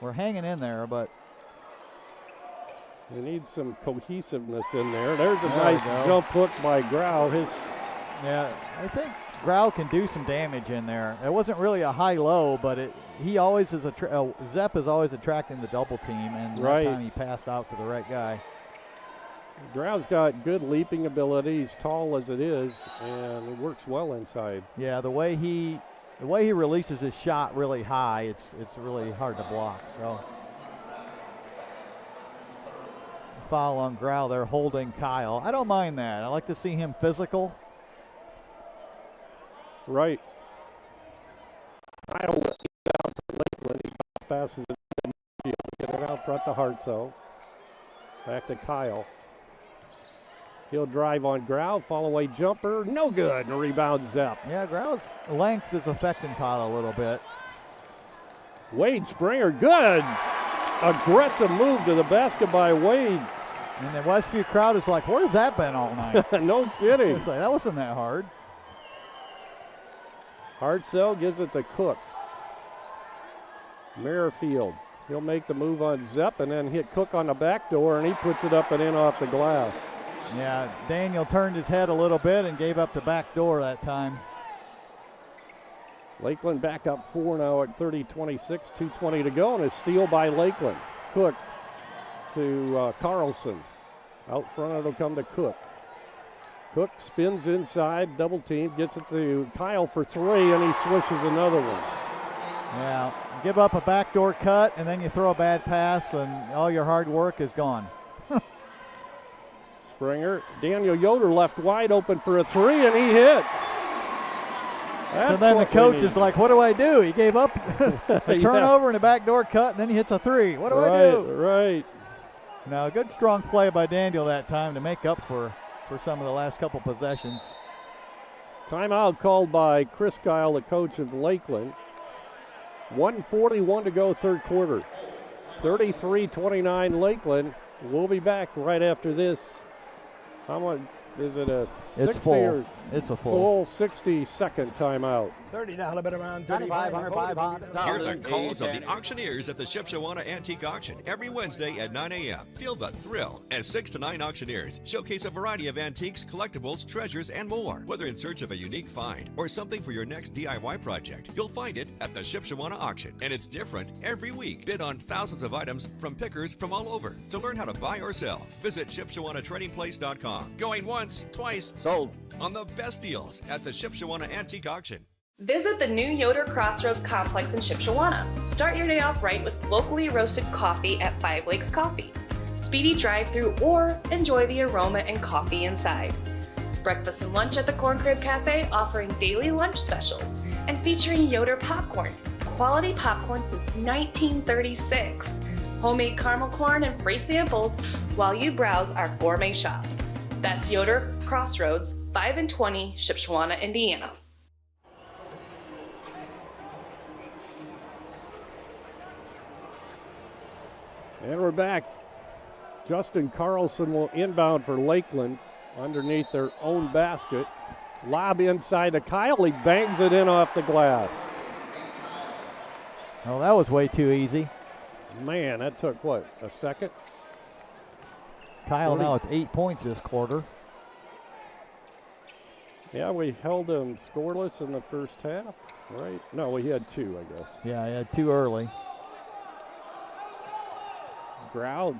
We're hanging in there, but we need some cohesiveness in there. There's a nice jump hook by Grau. Yeah, I think Grau can do some damage in there. It wasn't really a high-low, but he always is Zepp is always attracting the double team, and that time he passed out to the right guy. Grau's got good leaping ability. He's tall as it is, and he works well inside. Yeah, the way he releases his shot really high, it's really hard to block. So foul on Grau. They're holding Kyle. I don't mind that. I like to see him physical. Right. Kyle down to Lakeland. He passes it in the field. Get it out front to Hartsoe. Back to Kyle. He'll drive on Grau, fall away jumper, no good, and rebound Zepp. Yeah, Grau's length is affecting Kyle a little bit. Wade Springer, good. Aggressive move to the basket by Wade. And the Westview crowd is like, where's that been all night? No kidding. It's like, that wasn't that hard. Hartsoe gives it to Cook. Merrifield, he'll make the move on Zepp and then hit Cook on the back door, and he puts it up and in off the glass. Yeah, Daniel turned his head a little bit and gave up the back door that time. Lakeland back up 4 now at 30-26, 2:20 to go, and a steal by Lakeland. Cook to Carlson. Out front, it'll come to Cook. Cook spins inside, double team, gets it to Kyle for 3, and he swishes another one. Yeah, give up a backdoor cut, and then you throw a bad pass, and all your hard work is gone. Springer, Daniel Yoder left wide open for a 3, and he hits. So then the coach is like, what do I do? He gave up a turnover and a backdoor cut, and then he hits a 3. What do I do? Right. Now, a good strong play by Daniel that time to make up for some of the last couple possessions. Timeout called by Chris Kyle, the coach of Lakeland. 1:41 to go, third quarter. 33-29 Lakeland. We'll be back right after this. How much is it? It's full. It's a full 60-second timeout. $30 bid around $3,500. Hear the calls of the auctioneers at the Shipshewana Antique Auction every Wednesday at 9 a.m. Feel the thrill as 6 to 9 auctioneers showcase a variety of antiques, collectibles, treasures, and more. Whether in search of a unique find or something for your next DIY project, you'll find it at the Shipshewana Auction. And it's different every week. Bid on thousands of items from pickers from all over. To learn how to buy or sell, visit ShipshewanATradingPlace.com. Going once, twice, sold on the best deals at the Shipshewana Antique Auction. Visit the new Yoder Crossroads Complex in Shipshewana. Start your day off right with locally roasted coffee at 5 Lakes Coffee. Speedy drive-through or enjoy the aroma and coffee inside. Breakfast and lunch at the Corn Crib Cafe, offering daily lunch specials and featuring Yoder popcorn. Quality popcorn since 1936. Homemade caramel corn and free samples while you browse our gourmet shops. That's Yoder Crossroads, 5 and 20, Shipshewana, Indiana. And we're back. Justin Carlson will inbound for Lakeland underneath their own basket. Lob inside to Kyle. He bangs it in off the glass. Oh, that was way too easy. Man, that took what, a second? Kyle now with 8 points this quarter. Yeah, we held him scoreless in the first half, right? No, we had 2, I guess. Yeah, he had 2 early. Grau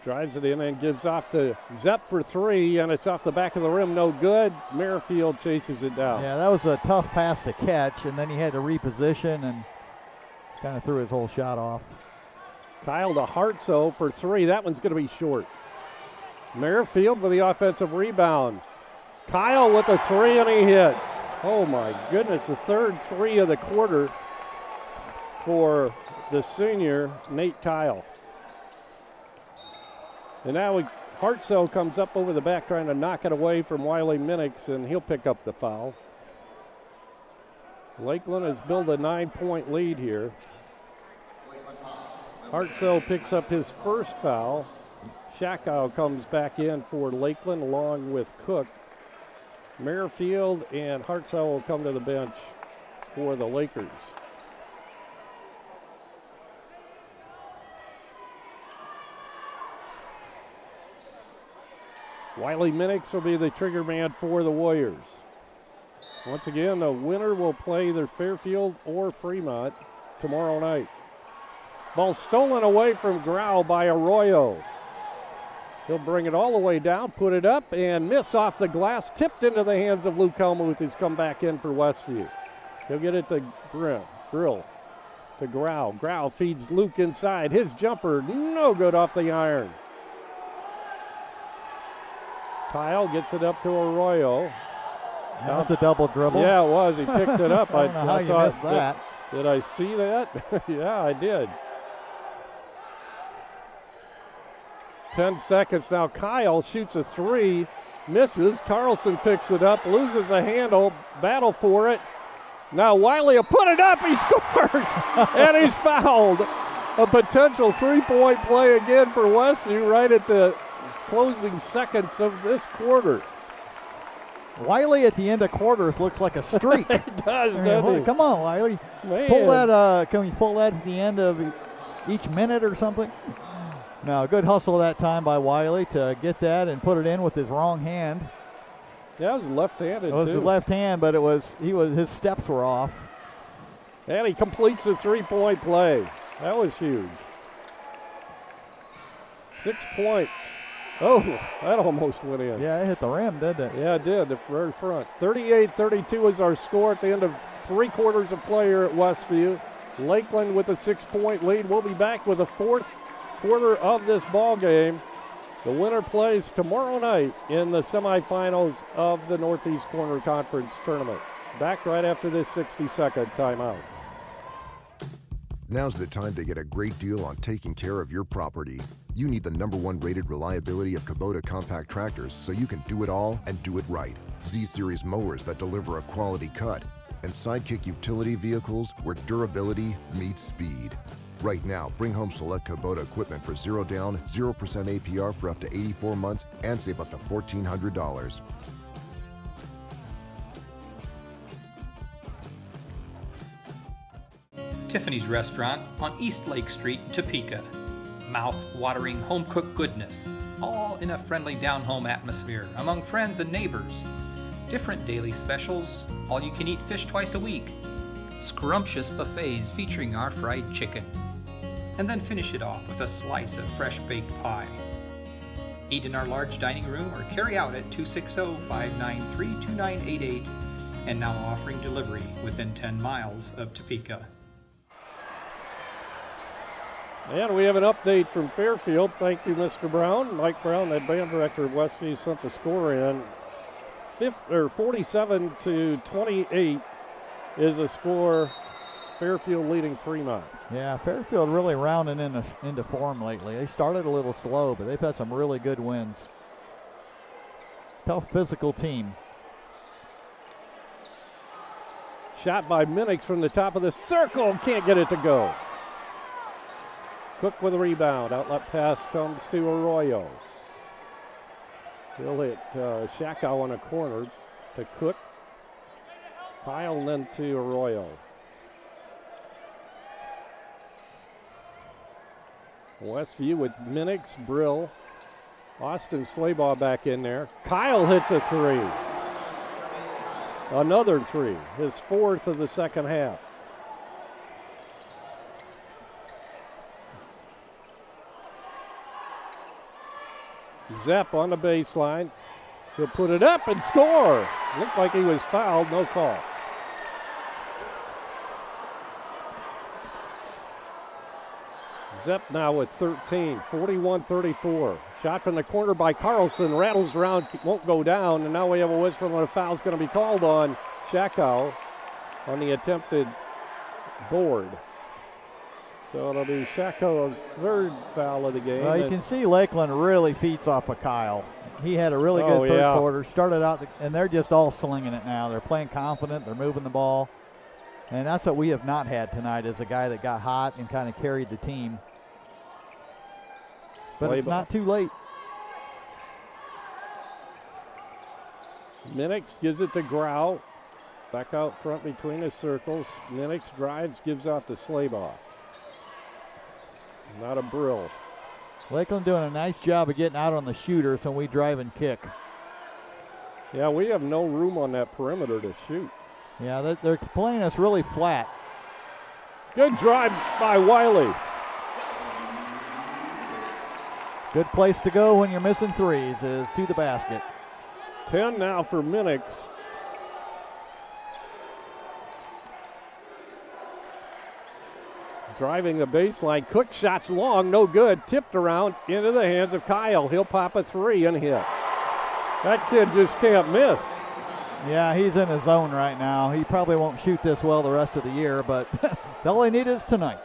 Drives it in and gives off to Zepp for three, and it's off the back of the rim, no good. Merrifield chases it down. Yeah, that was a tough pass to catch, and then he had to reposition and kind of threw his whole shot off. Kyle to Hartsoe for three. That one's going to be short. Merrifield with the offensive rebound. Kyle with a three, and he hits. Oh, my goodness, the third three of the quarter for the senior, Nate Kyle. And now Hartsoe comes up over the back trying to knock it away from Wiley Minix, and he'll pick up the foul. Lakeland has built a 9-point lead here. Hartsoe picks up his first foul. Shakow comes back in for Lakeland along with Cook. Merrifield and Hartsoe will come to the bench for the Lakers. Wiley Minix will be the trigger man for the Warriors. Once again, the winner will play either Fairfield or Fremont tomorrow night. Ball stolen away from Grau by Arroyo. He'll bring it all the way down, put it up, and miss off the glass. Tipped into the hands of Luke Helmuth, who's come back in for Westview. He'll get it to Grill to Grau. Grau feeds Luke inside. His jumper, no good off the iron. Kyle gets it up to Arroyo. That was a double dribble. Yeah, it was. He picked it up. I don't know how you missed that. Did I see that? Yeah, I did. 10 seconds now. Kyle shoots a three, misses. Carlson picks it up, loses a handle, battle for it. Now Wiley will put it up. He scores, and he's fouled. A potential three-point play again for Westview right at the closing seconds of this quarter. Wiley at the end of quarters looks like a streak. He does, doesn't he? Come on, Wiley. Man. Pull that. Can we pull that at the end of each minute or something? No, good hustle that time by Wiley to get that and put it in with his wrong hand. Yeah, it was left-handed, It was his left hand, but his steps were off. And he completes the three-point play. That was huge. 6 points. Oh, that almost went in. Yeah, it hit the rim, didn't it? Yeah, it did, the very front. 38-32 is our score at the end of 3 quarters of play here at Westview. Lakeland with a 6-point lead. We'll be back with the fourth quarter of this ball game. The winner plays tomorrow night in the semifinals of the Northeast Corner Conference Tournament. Back right after this 60-second timeout. Now's the time to get a great deal on taking care of your property. You need the #1 rated reliability of Kubota compact tractors so you can do it all and do it right. Z-Series mowers that deliver a quality cut, and Sidekick utility vehicles where durability meets speed. Right now, bring home select Kubota equipment for 0 down, 0% APR for up to 84 months and save up to $1,400. Tiffany's Restaurant on East Lake Street, Topeka. Mouth-watering home-cooked goodness, all in a friendly down-home atmosphere among friends and neighbors. Different daily specials, all-you-can-eat fish twice a week. Scrumptious buffets featuring our fried chicken. And then finish it off with a slice of fresh-baked pie. Eat in our large dining room or carry out at 260-593-2988, and now offering delivery within 10 miles of Topeka. And we have an update from Fairfield. Thank you, Mr. Brown. Mike Brown, the band director of Westview, sent the score in. 47-28 is a score. Fairfield leading Fremont. Yeah, Fairfield really rounding into form lately. They started a little slow, but they've had some really good wins. Tough physical team. Shot by Minix from the top of the circle. Can't get it to go. Cook with a rebound. Outlet pass comes to Arroyo. He'll hit Shakow on a corner to Cook. Kyle and then to Arroyo. Westview with Minix, Brill, Austin Slaybaugh back in there. Kyle hits a three. Another three, his fourth of the second half. Zepp on the baseline. He'll put it up and score. Looked like he was fouled, no call. Zepp now with 13, 41-34. Shot from the corner by Carlson, rattles around, won't go down, and now we have a whistle and a foul's going to be called on Shakow on the attempted board. So it'll be Shakow's third foul of the game. Well, you can see Lakeland really feeds off of Kyle. He had a really good third quarter, started out, and they're just all slinging it now. They're playing confident, they're moving the ball, and that's what we have not had tonight, is a guy that got hot and kind of carried the team. But it's not too late. Minix gives it to Grau. Back out front between the circles. Minix drives, gives out to Slaybaugh. Not a Brill. Lakeland doing a nice job of getting out on the shooters when we drive and kick. Yeah, we have no room on that perimeter to shoot. Yeah, they're playing us really flat. Good drive by Wiley. Good place to go when you're missing threes is to the basket. 10 now for Minix. Driving the baseline. Cook shots long, no good. Tipped around into the hands of Kyle. He'll pop a three and hit. That kid just can't miss. Yeah, he's in his zone right now. He probably won't shoot this well the rest of the year, but all he needed is tonight.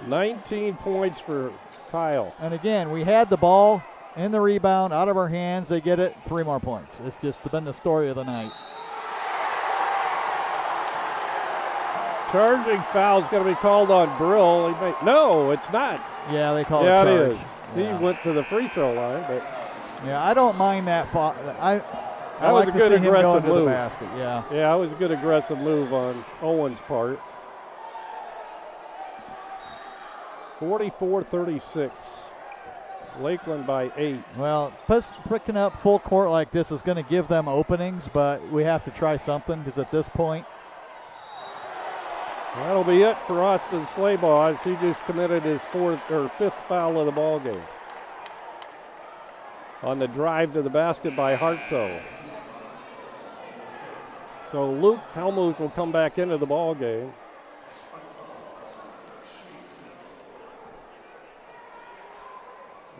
19 points for Kyle. And again, we had the ball in the rebound, out of our hands. They get it, 3 more points. It's just been the story of the night. Charging foul is going to be called on Brill. No, it's not. Yeah, they call it charge. Yeah, it is. Yeah. He went to the free throw line, but yeah, I don't mind that. I that was like a good to see aggressive him going move. To the basket. Yeah, that was a good aggressive move on Owen's part. 44-36. Lakeland by 8. Well, picking up full court like this is going to give them openings, but we have to try something because at this point. That'll be it for Austin Slaybaugh as he just committed his fifth foul of the ball game. On the drive to the basket by Hartsoe. So Luke Helmuth will come back into the ball game.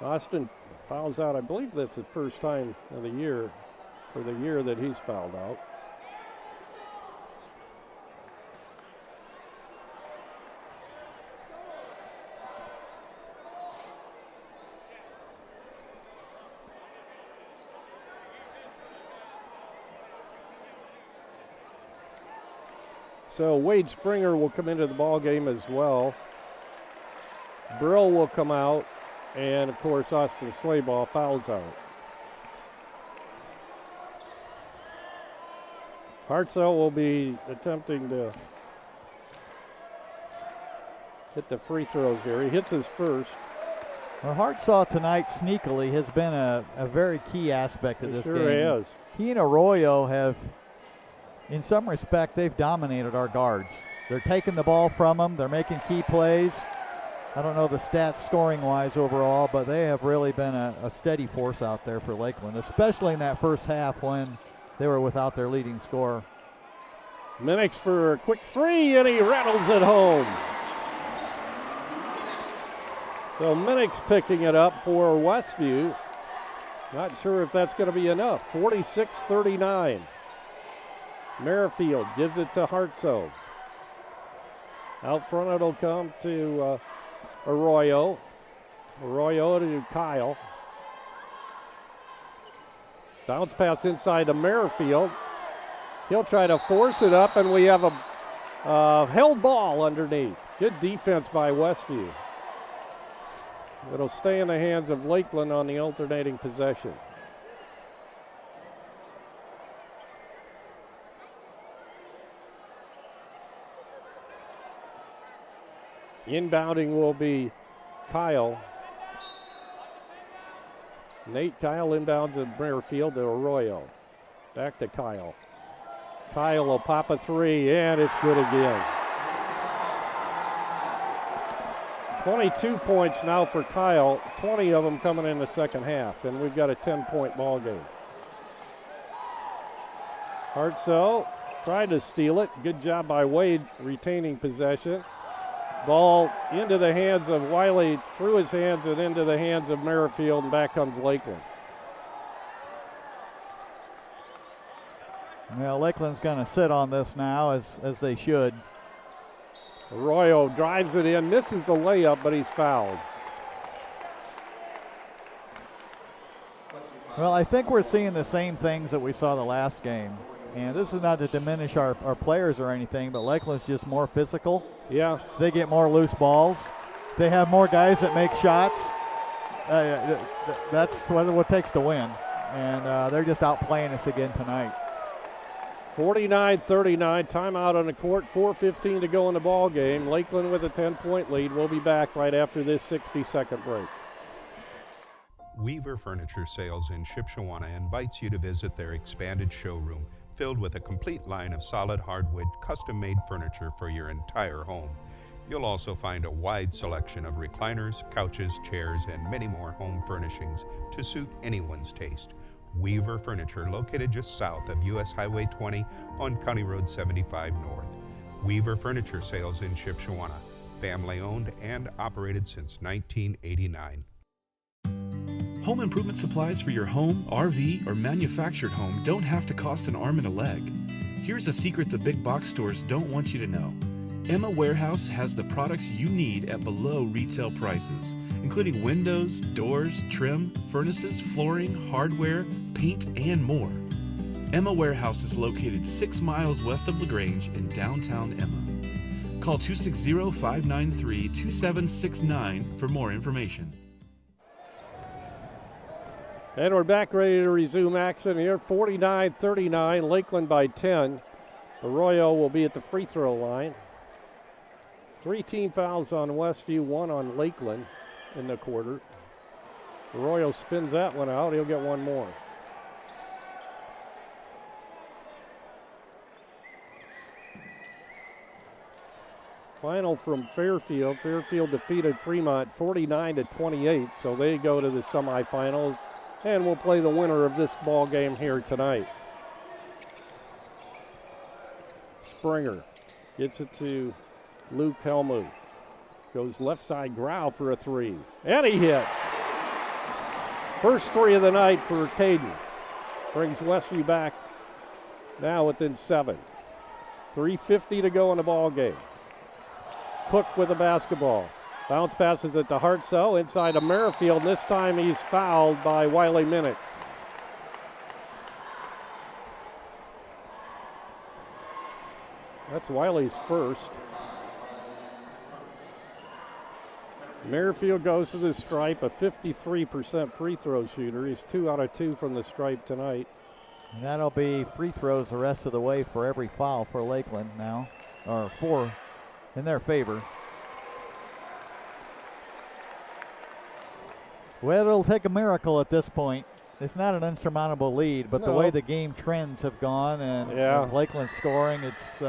Austin fouls out. I believe that's the first time of the year for the year that he's fouled out. So Wade Springer will come into the ball game as well. Brill will come out, and of course Austin Slaybaugh fouls out. Hartzell will be attempting to hit the free throws here. He hits his first. Well, Hartsaw tonight sneakily has been a very key aspect of this game. Sure is. He and Arroyo have, in some respect, they've dominated our guards. They're taking the ball from them. They're making key plays. I don't know the stats scoring-wise overall, but they have really been a steady force out there for Lakeland, especially in that first half when they were without their leading scorer. Minix for a quick three, and he rattles it home. So Minix picking it up for Westview. Not sure if that's going to be enough. 46-39. Merrifield gives it to Hartsoe. Out front it'll come to Arroyo. Arroyo to Kyle. Bounce pass inside to Merrifield. He'll try to force it up, and we have a held ball underneath. Good defense by Westview. It'll stay in the hands of Lakeland on the alternating possession. Inbounding will be Kyle. Nate Kyle inbounds at Merrifield to Arroyo. Back to Kyle. Kyle will pop a three, and it's good again. 22 points now for Kyle, 20 of them coming in the second half, and we've got a 10-point ball game. Hartzell tried to steal it. Good job by Wade retaining possession. Ball into the hands of Wiley, through his hands and into the hands of Merrifield, and back comes Lakeland. Well, Lakeland's going to sit on this now, as they should. Arroyo drives it in, misses the layup, but he's fouled. Well, I think we're seeing the same things that we saw the last game. And this is not to diminish our players or anything, but Lakeland's just more physical. Yeah. They get more loose balls. They have more guys that make shots. That's what it takes to win. And they're just outplaying us again tonight. 49-39, timeout on the court, 4:15 to go in the ball game. Lakeland with a 10-point lead. We'll be back right after this 60-second break. Weaver Furniture Sales in Shipshewana invites you to visit their expanded showroom, filled with a complete line of solid hardwood, custom-made furniture for your entire home. You'll also find a wide selection of recliners, couches, chairs, and many more home furnishings to suit anyone's taste. Weaver Furniture, located just south of US Highway 20 on County Road 75 North. Weaver Furniture Sales in Shipshewana, family-owned and operated since 1989. Home improvement supplies for your home, RV, or manufactured home don't have to cost an arm and a leg. Here's a secret the big box stores don't want you to know. Emma Warehouse has the products you need at below retail prices, including windows, doors, trim, furnaces, flooring, hardware, paint, and more. Emma Warehouse is located 6 miles west of LaGrange in downtown Emma. Call 260-593-2769 for more information. And we're back ready to resume action here. 49-39, Lakeland by 10. Arroyo will be at the free throw line. 3 team fouls on Westview, 1 on Lakeland in the quarter. Arroyo spins that one out. He'll get one more. Final from Fairfield. Fairfield defeated Fremont 49-28, so they go to the semifinals. And we'll play the winner of this ball game here tonight. Springer gets it to Luke Helmuth. Goes left side, Grau for a 3. And he hits. First 3 of the night for Caden. Brings Westview back now within 7. 3:50 to go in the ball game. Cook with the basketball. Bounce passes it to Hartzell inside to Merrifield. This time he's fouled by Wiley Minix. That's Wiley's first. Merrifield goes to the stripe, a 53% free throw shooter. He's 2 out of 2 from the stripe tonight. And that'll be free throws the rest of the way for every foul for Lakeland now, or 4 in their favor. Well, it'll take a miracle at this point. It's not an insurmountable lead, but the way the game trends have gone and with Lakeland scoring, it's...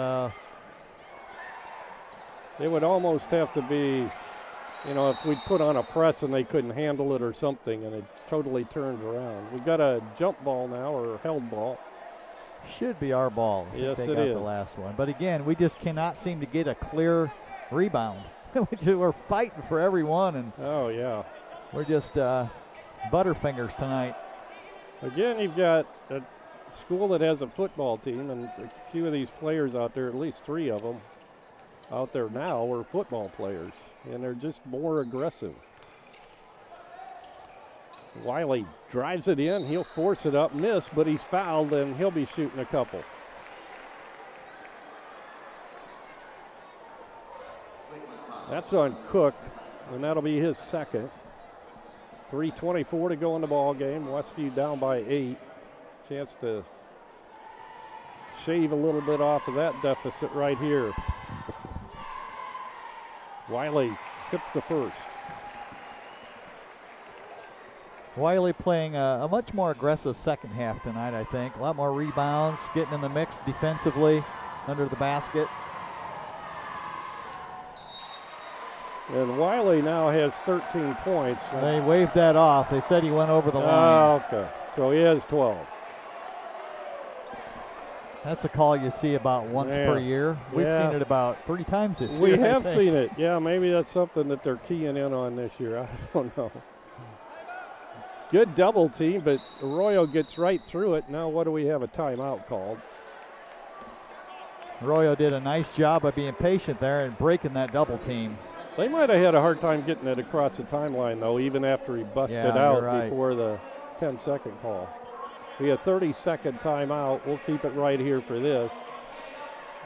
It would almost have to be, you know, if we put on a press and they couldn't handle it or something and it totally turned around. We've got a jump ball now, or held ball. Should be our ball. Yes, it is. The last one. But again, we just cannot seem to get a clear rebound. We're fighting for every one. And oh, yeah. We're just butterfingers tonight. Again, you've got a school that has a football team, and a few of these players out there, at least 3 of them out there now, are football players, and they're just more aggressive. Wiley drives it in. He'll force it up, miss, but he's fouled, and he'll be shooting a couple. That's on Cook, and that'll be his second. 3:24 to go in the ball game. Westview down by 8. Chance to shave a little bit off of that deficit right here. Wiley hits the first. Wiley playing a much more aggressive second half tonight, I think. A lot more rebounds, getting in the mix defensively under the basket. And Wiley now has 13 points. They waved that off. They said he went over the line. Oh, okay. So he has 12. That's a call you see about once per year. We've seen it about 3 times this year. We have seen it. Yeah, maybe that's something that they're keying in on this year. I don't know. Good double team, but Arroyo gets right through it. Now what do we have a timeout called? Arroyo did a nice job of being patient there and breaking that double team. They might have had a hard time getting it across the timeline, though, even after he busted out before the 10-second call. We have 30-second timeout. We'll keep it right here for this.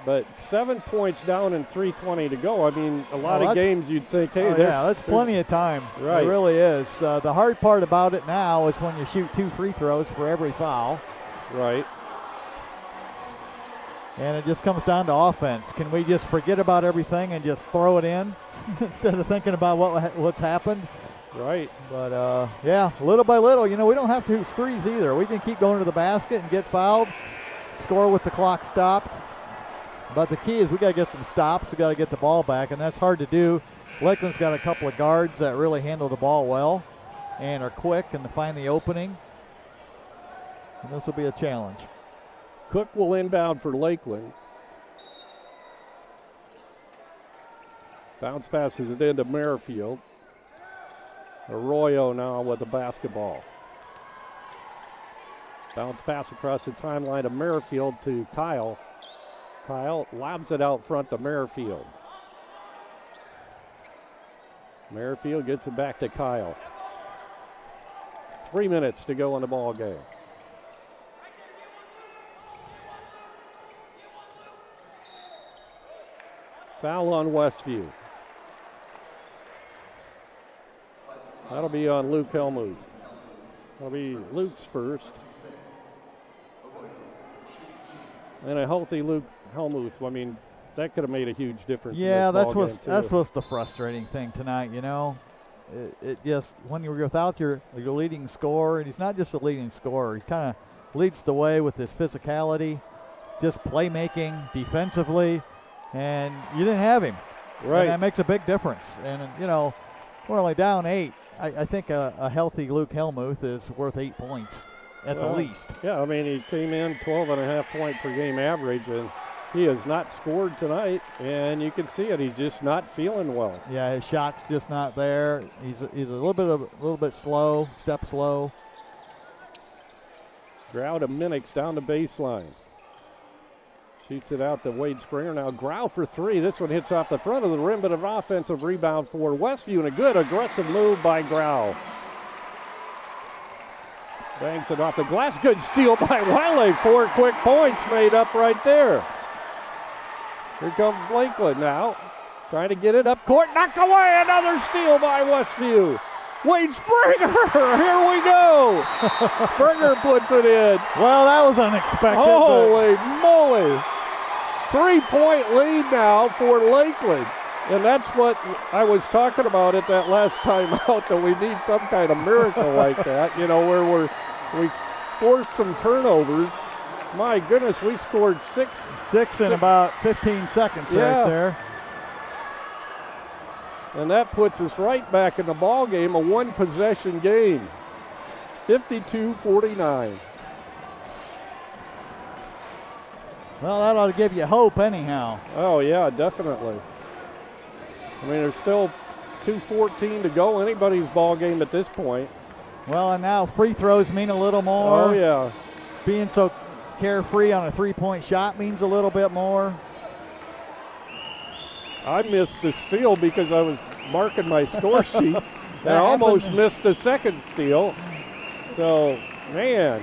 But 7 points down and 3:20 to go. I mean, a lot of games you'd think, hey, that's plenty of time. Right. It really is. The hard part about it now is when you shoot 2 free throws for every foul. Right. And it just comes down to offense. Can we just forget about everything and just throw it in instead of thinking about what's happened? Right. But, yeah, little by little, we don't have to shoot threes either. We can keep going to the basket and get fouled, score with the clock stopped. But the key is we got to get some stops. We got to get the ball back, and that's hard to do. Lakeland's got a couple of guards that really handle the ball well and are quick and find the opening. And this will be a challenge. Cook will inbound for Lakeland. Bounce passes it into Merrifield. Arroyo now with the basketball. Bounce pass across the timeline of Merrifield to Kyle. Kyle lobs it out front to Merrifield. Merrifield gets it back to Kyle. 3 minutes to go in the ball game. Foul on Westview. That'll be on Luke Helmuth. That'll be Luke's first. And a healthy Luke Helmuth. I mean, that could have made a huge difference. Yeah, in this that's what's the frustrating thing tonight. It just, when you're without your leading scorer, and he's not just a leading scorer, he kind of leads the way with his physicality, just playmaking defensively, and you didn't have him. Right. And that makes a big difference. And we're only down 8. I think a healthy Luke Helmuth is worth 8 points at the least. Yeah, I mean, he came in 12.5 point per game average, and he has not scored tonight, and you can see it. He's just not feeling well. Yeah, his shot's just not there. He's a little bit slow, step slow. Grau to Minix down the baseline. Shoots it out to Wade Springer. Now Grau for 3. This one hits off the front of the rim, but an offensive rebound for Westview, and a good aggressive move by Grau. Bangs it off the glass. Good steal by Wiley. 4 quick points made up right there. Here comes Lakeland now. Trying to get it up court. Knocked away. Another steal by Westview. Wade Springer. Here we go. Springer puts it in. Well, that was unexpected. Holy moly. 3-point lead now for Lakeland. And that's what I was talking about at that last time out, that we need some kind of miracle like that, where we force some turnovers. My goodness, we scored 6 in about 15 seconds right there. And that puts us right back in the ball game, a 1-possession game. 52-49. Well, that ought to give you hope anyhow. Oh, yeah, definitely. I mean, there's still 2:14 to go. Anybody's ball game at this point. Well, and now free throws mean a little more. Oh, yeah. Being so carefree on a 3-point shot means a little bit more. I missed the steal because I was marking my score sheet. And I almost missed the second steal. So, man,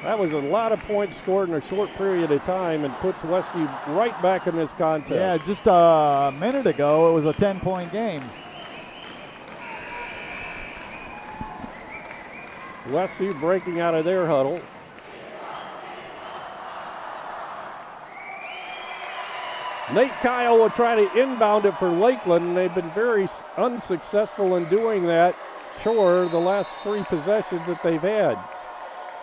that was a lot of points scored in a short period of time and puts Westview right back in this contest. Yeah, just a minute ago, it was a 10-point game. Westview breaking out of their huddle. Nate Kyle will try to inbound it for Lakeland, and they've been very unsuccessful in doing that. Sure, the last 3 possessions that they've had.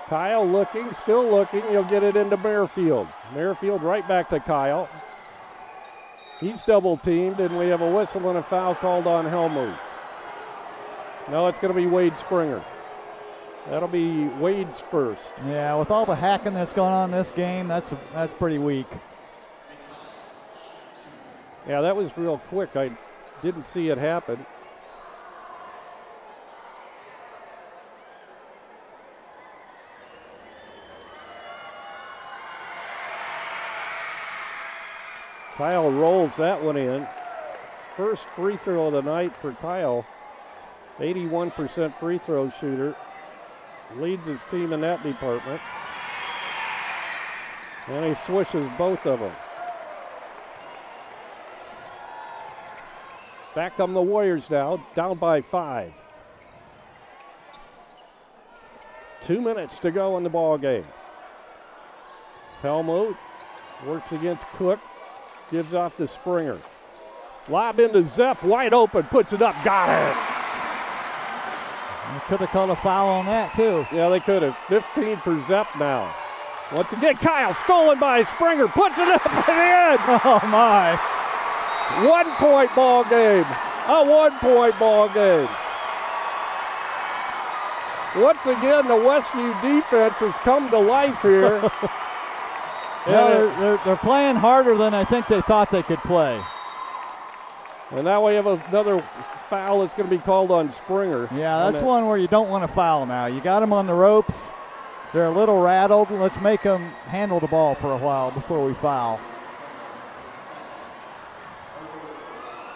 Kyle looking, still looking. He'll get it into Merrifield. Merrifield right back to Kyle. He's double teamed, and we have a whistle and a foul called on Helmuth. No, it's going to be Wade Springer. That'll be Wade's first. Yeah, with all the hacking that's going on in this game, that's pretty weak. Yeah, that was real quick. I didn't see it happen. Kyle rolls that one in. First free throw of the night for Kyle. 81% free throw shooter. Leads his team in that department. And he swishes both of them. Back come the Warriors now, down by 5. 2 minutes to go in the ball game. Helmuth works against Cook, gives off to Springer. Lob into Zepp, wide open, puts it up, got it. They could have called a foul on that too. Yeah, they could have. 15 for Zepp now. Once again, Kyle stolen by Springer, puts it up at the end. Oh my. 1 point ball game. A 1 point ball game. Once again, the Westview defense has come to life here. Yeah, they're playing harder than I think they thought they could play. And now we have another foul that's going to be called on Springer. Yeah, that's one where you don't want to foul now. You got them on the ropes. They're a little rattled. Let's make them handle the ball for a while before we foul.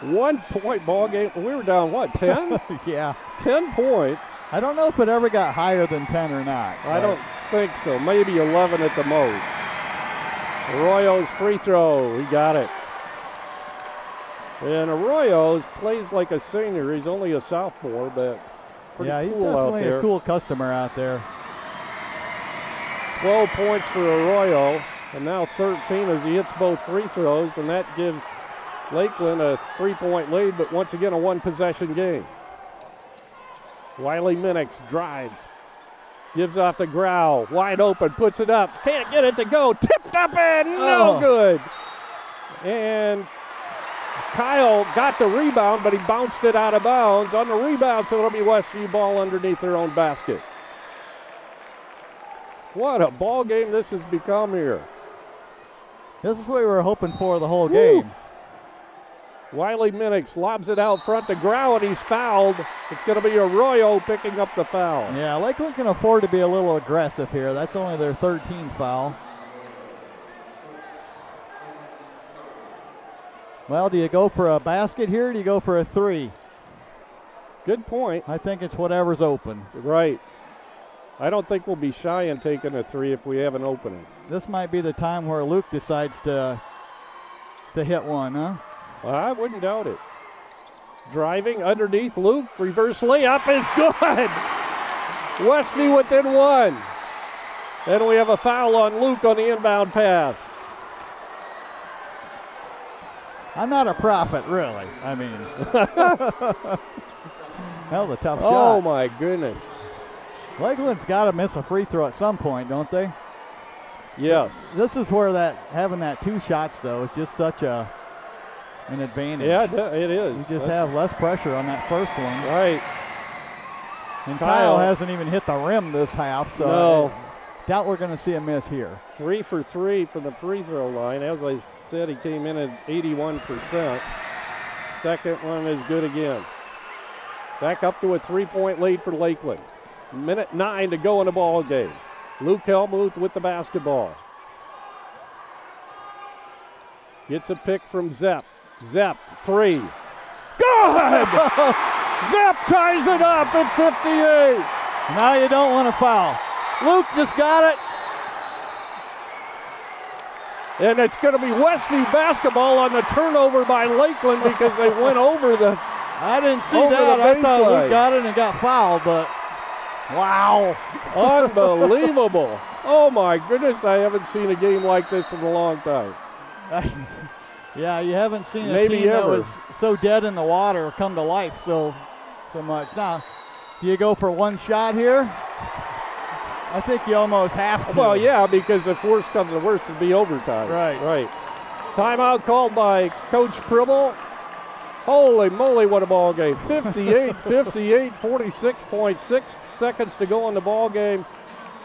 1 point ball game. We were down, what, 10? Yeah. 10 points. I don't know if it ever got higher than 10 or not. I don't think so. Maybe 11 at the most. Arroyo's free throw. He got it. And Arroyo plays like a senior. He's only a sophomore, but pretty cool out there. He's definitely a cool customer out there. 12 points for Arroyo, and now 13 as he hits both free throws, and that gives Lakeland a 3-point lead, but once again a one-possession game. Wiley Minix drives, gives off to Grau, wide open, puts it up, can't get it to go, tipped up and no good. And Kyle got the rebound, but he bounced it out of bounds. On the rebound, so it'll be Westview ball underneath their own basket. What a ball game this has become here. This is what we were hoping for the whole game. Wiley Minix lobs it out front to Grau, and he's fouled. It's going to be Arroyo picking up the foul. Yeah, Lakeland can afford to be a little aggressive here. That's only their 13th foul. Well, do you go for a basket here, or do you go for a three? Good point. I think it's whatever's open. Right. I don't think we'll be shy in taking a three if we have an opening. This might be the time where Luke decides to hit one, huh? Well, I wouldn't doubt it. Driving underneath Luke, reverse layup is good. Westview within one. Then we have a foul on Luke on the inbound pass. I'm not a prophet, really. I mean, hell, the tough shot. Oh, my goodness. Lakeland's got to miss a free throw at some point, don't they? Yes. This is where having that two shots, though, is just such an advantage. Yeah, it is. You just have less pressure on that first one. Right. And Kyle hasn't even hit the rim this half, so no. I doubt we're going to see a miss here. 3 for 3 from the free throw line. As I said, he came in at 81%. Second one is good again. Back up to a 3-point lead for Lakeland. 1:09 to go in the ball game. Luke Helmuth with the basketball. Gets a pick from Zepp. Zepp, 3. Good! Zepp ties it up at 58. Now you don't want to foul. Luke just got it. And it's going to be Westview basketball on the turnover by Lakeland because they went over the I didn't see that. I thought Luke got it and got fouled, but wow. Unbelievable. Oh, my goodness. I haven't seen a game like this in a long time. Yeah, you haven't seen a Maybe team ever. that was so dead in the water come to life so much. Now, do you go for one shot here? I think you almost have to. Well, yeah, because if worse comes to worse, it'd be overtime. Right. Timeout called by Coach Pribble. Holy moly, what a ball game. 58-58, 46.6 seconds to go in the ball game.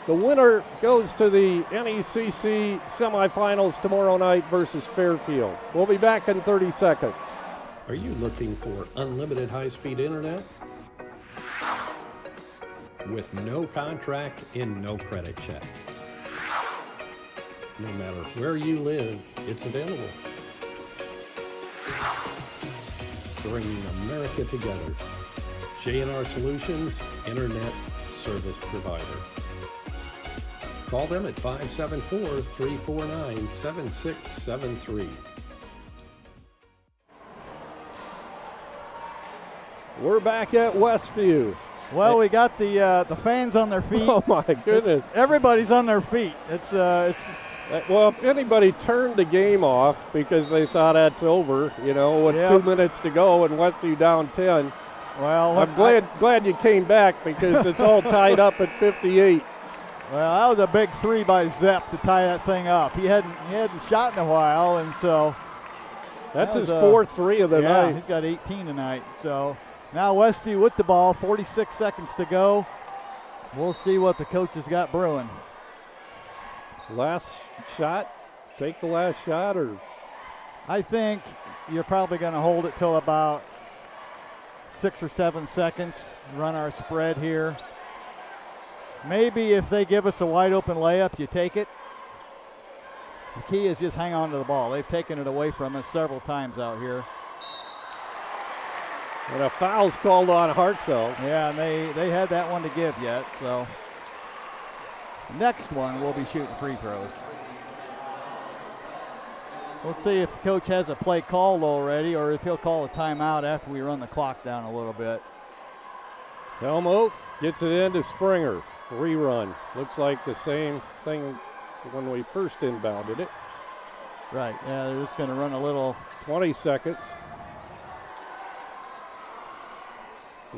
The winner goes to the NECC semifinals tomorrow night versus Fairfield. We'll be back in 30 seconds. Are you looking for unlimited high-speed internet? With no contract and no credit check. No matter where you live, it's available. Bringing America together. J&R Solutions, Internet Service Provider. Call them at 574-349-7673. We're back at Westview. Well, we got the fans on their feet. Oh my goodness! Everybody's on their feet. Well, if anybody turned the game off because they thought that's over, with 2 minutes to go and Westview down 10. Well, I'm glad you came back because it's all tied up at 58. Well, that was a big three by Zepp to tie that thing up. He hadn't shot in a while, and so that's his fourth three of the night. Yeah, he's got 18 tonight. So now Westview with the ball, 46 seconds to go. We'll see what the coaches got brewing. Last shot, take the last shot, or? I think you're probably going to hold it till about 6 or 7 seconds, run our spread here. Maybe if they give us a wide open layup, you take it. The key is just hang on to the ball. They've taken it away from us several times out here. And a foul's called on Hartzell. Yeah, and they had that one to give yet, so. Next one, we'll be shooting free throws. We'll see if the coach has a play called already or if he'll call a timeout after we run the clock down a little bit. Elmo gets it into Springer. Rerun. Looks like the same thing when we first inbounded it. Right, yeah, they're just going to run a little. 20 seconds.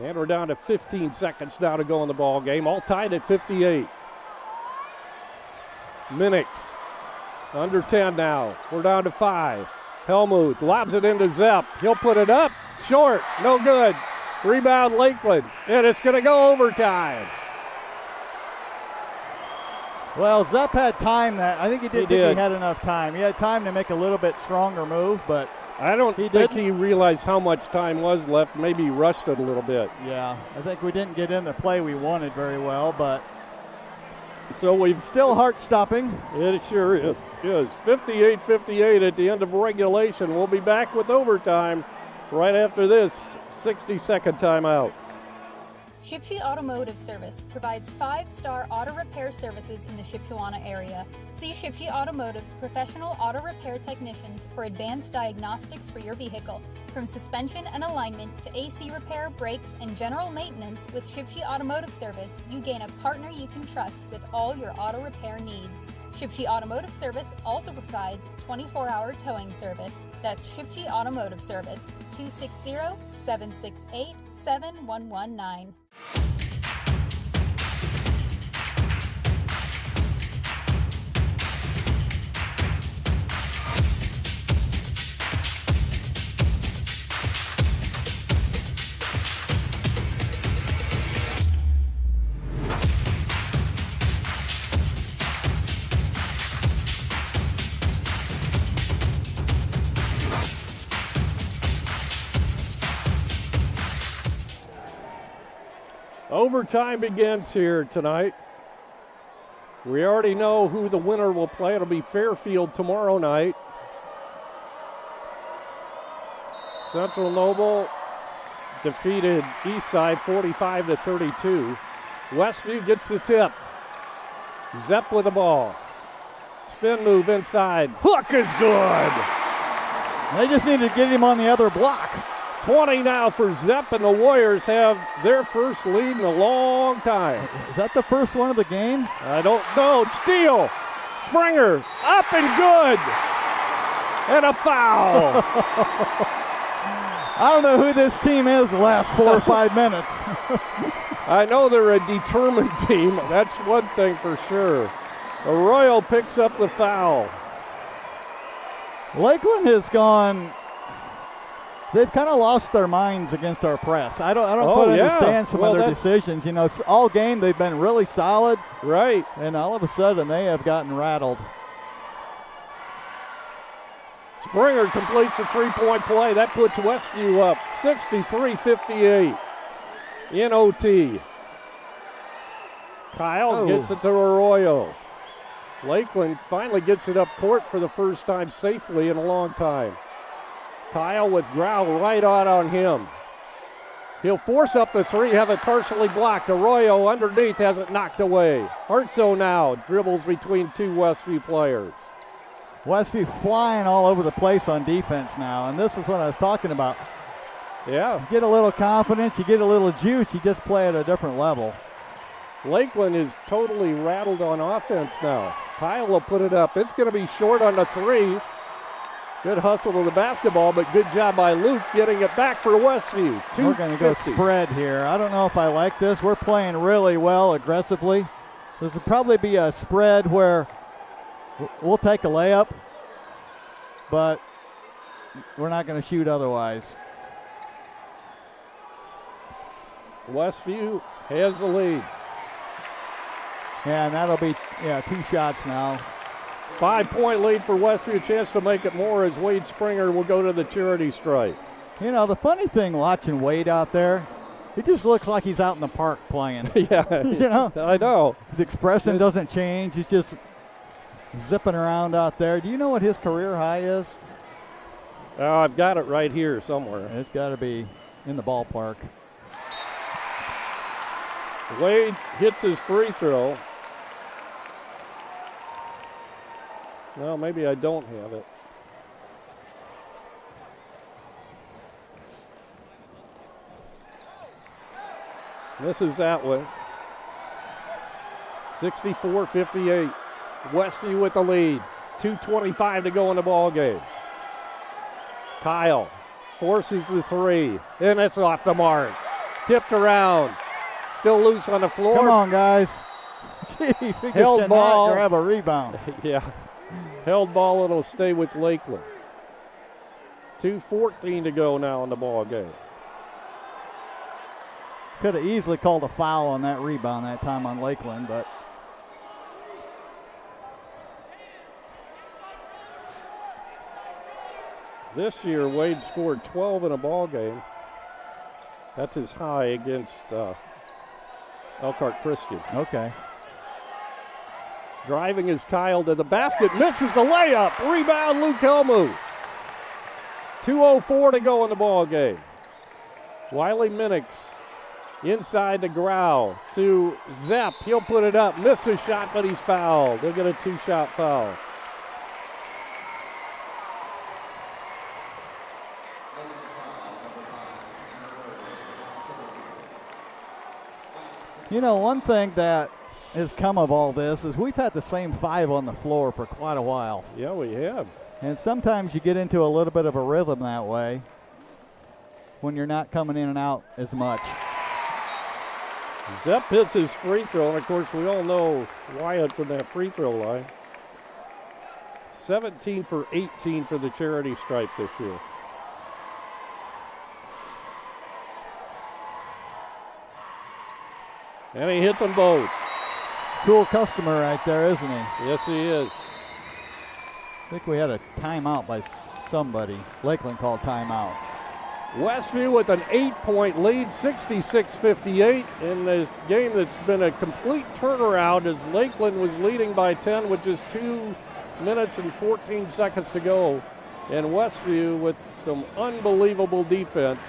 And we're down to 15 seconds now to go in the ball game. All tied at 58. Minix under 10 now. We're down to 5. Helmuth lobs it into Zepp. He'll put it up. Short. No good. Rebound Lakeland. And it's going to go overtime. Well, Zepp had time I think he did think he had enough time. He had time to make a little bit stronger move, but I don't think he realized how much time was left. Maybe he rushed it a little bit. Yeah, I think we didn't get in the play we wanted very well, but so we've still heart-stopping. It sure is. 58-58 at the end of regulation. We'll be back with overtime right after this 60-second timeout. Shipshe Automotive Service provides 5-star auto repair services in the Shipshewana area. See Shipshe Automotive's professional auto repair technicians for advanced diagnostics for your vehicle. From suspension and alignment to AC repair, brakes, and general maintenance, with Shipshe Automotive Service, you gain a partner you can trust with all your auto repair needs. Shipshe Automotive Service also provides 24-hour towing service. That's Shipshe Automotive Service, 260-768-7119. Overtime begins here tonight. We already know who the winner will play. It'll be Fairfield tomorrow night. Central Noble defeated Eastside 45-32. Westview gets the tip. Zepp with the ball. Spin move inside. Hook is good. They just need to get him on the other block. 20 now for Zepp, and the Warriors have their first lead in a long time. Is that the first one of the game? I don't know. Steal. Springer up and good. And a foul. I don't know who this team is the last 4 or 5 minutes. I know they're a determined team. That's one thing for sure. Arroyo picks up the foul. Lakeland has gone. They've kind of lost their minds against our press. I don't quite understand some of their decisions. You know, all game they've been really solid. Right. And all of a sudden they have gotten rattled. Springer completes a three-point play. That puts Westview up 63-58 in OT. Kyle gets it to Arroyo. Lakeland finally gets it up court for the first time safely in a long time. Kyle with Grau right out on him. He'll force up the three, have it partially blocked. Arroyo underneath has it knocked away. Hartso now dribbles between two Westview players. Westview flying all over the place on defense now, and this is what I was talking about. Yeah. You get a little confidence, you get a little juice, you just play at a different level. Lakeland is totally rattled on offense now. Kyle will put it up. It's going to be short on the three. Good hustle to the basketball, but good job by Luke getting it back for Westview. We're going to go spread here. I don't know if I like this. We're playing really well aggressively. This would probably be a spread where we'll take a layup, but we're not going to shoot otherwise. Westview has the lead. Yeah, and that'll be 2 shots now. 5-point lead for Westview. Chance to make it more as Wade Springer will go to the charity stripe. You know, the funny thing watching Wade out there, he just looks like he's out in the park playing. Yeah, you know? I know. His expression doesn't change. He's just zipping around out there. Do you know what his career high is? Oh, I've got it right here somewhere. It's got to be in the ballpark. Wade hits his free throw. Well, maybe I don't have it. Misses that one. 64-58. Westview with the lead. 2:25 to go in the ball game. Kyle forces the three, and it's off the mark. Tipped around. Still loose on the floor. Come on, guys. Gee, we held ball. Grab a rebound. Yeah. Held ball, it'll stay with Lakeland. 2:14 to go now in the ball game. Could have easily called a foul on that rebound that time on Lakeland, but this year Wade scored 12 in a ball game. That's his high against Elkhart Christian. Okay. Driving is Kyle to the basket, misses a layup. Rebound, Luke Helmuth. 2:04 to go in the ball game. Wiley Minix inside to Grau to Zepp. He'll put it up, misses shot, but he's fouled. They'll get a 2-shot foul. You know, one thing that has come of all this is we've had the same 5 on the floor for quite a while. Yeah, we have. And sometimes you get into a little bit of a rhythm that way when you're not coming in and out as much. Zepp hits his free throw, and of course we all know Wyatt from that free throw line. 17 for 18 for the charity stripe this year. And he hits them both. Cool customer right there, isn't he? Yes, he is. I think we had a timeout by somebody. Lakeland called timeout. Westview with an 8-point lead, 66-58 in this game that's been a complete turnaround as Lakeland was leading by 10 with just 2 minutes and 14 seconds to go. And Westview with some unbelievable defense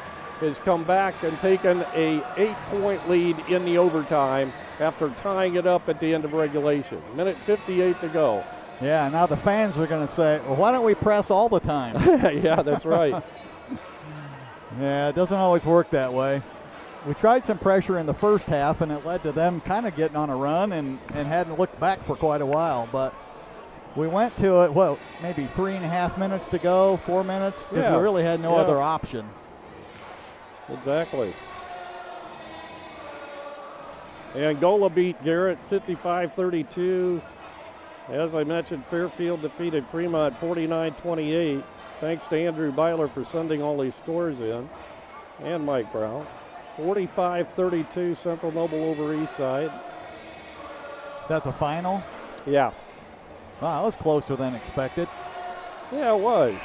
has come back and taken a 8-point lead in the overtime after tying it up at the end of regulation. Minute 58 to go. Yeah, now the fans are going to say, well, why don't we press all the time? Yeah, that's right. Yeah, it doesn't always work that way. We tried some pressure in the first half, and it led to them kind of getting on a run and hadn't looked back for quite a while. But we went to it, maybe 3.5 minutes to go, 4 minutes, because we really had no other option. Exactly. Angola beat Garrett 55-32. As I mentioned, Fairfield defeated Fremont 49-28. Thanks to Andrew Byler for sending all these scores in, and Mike Brown. 45-32, Central Noble over Eastside. That's the final? Yeah. Wow, that was closer than expected. Yeah, it was.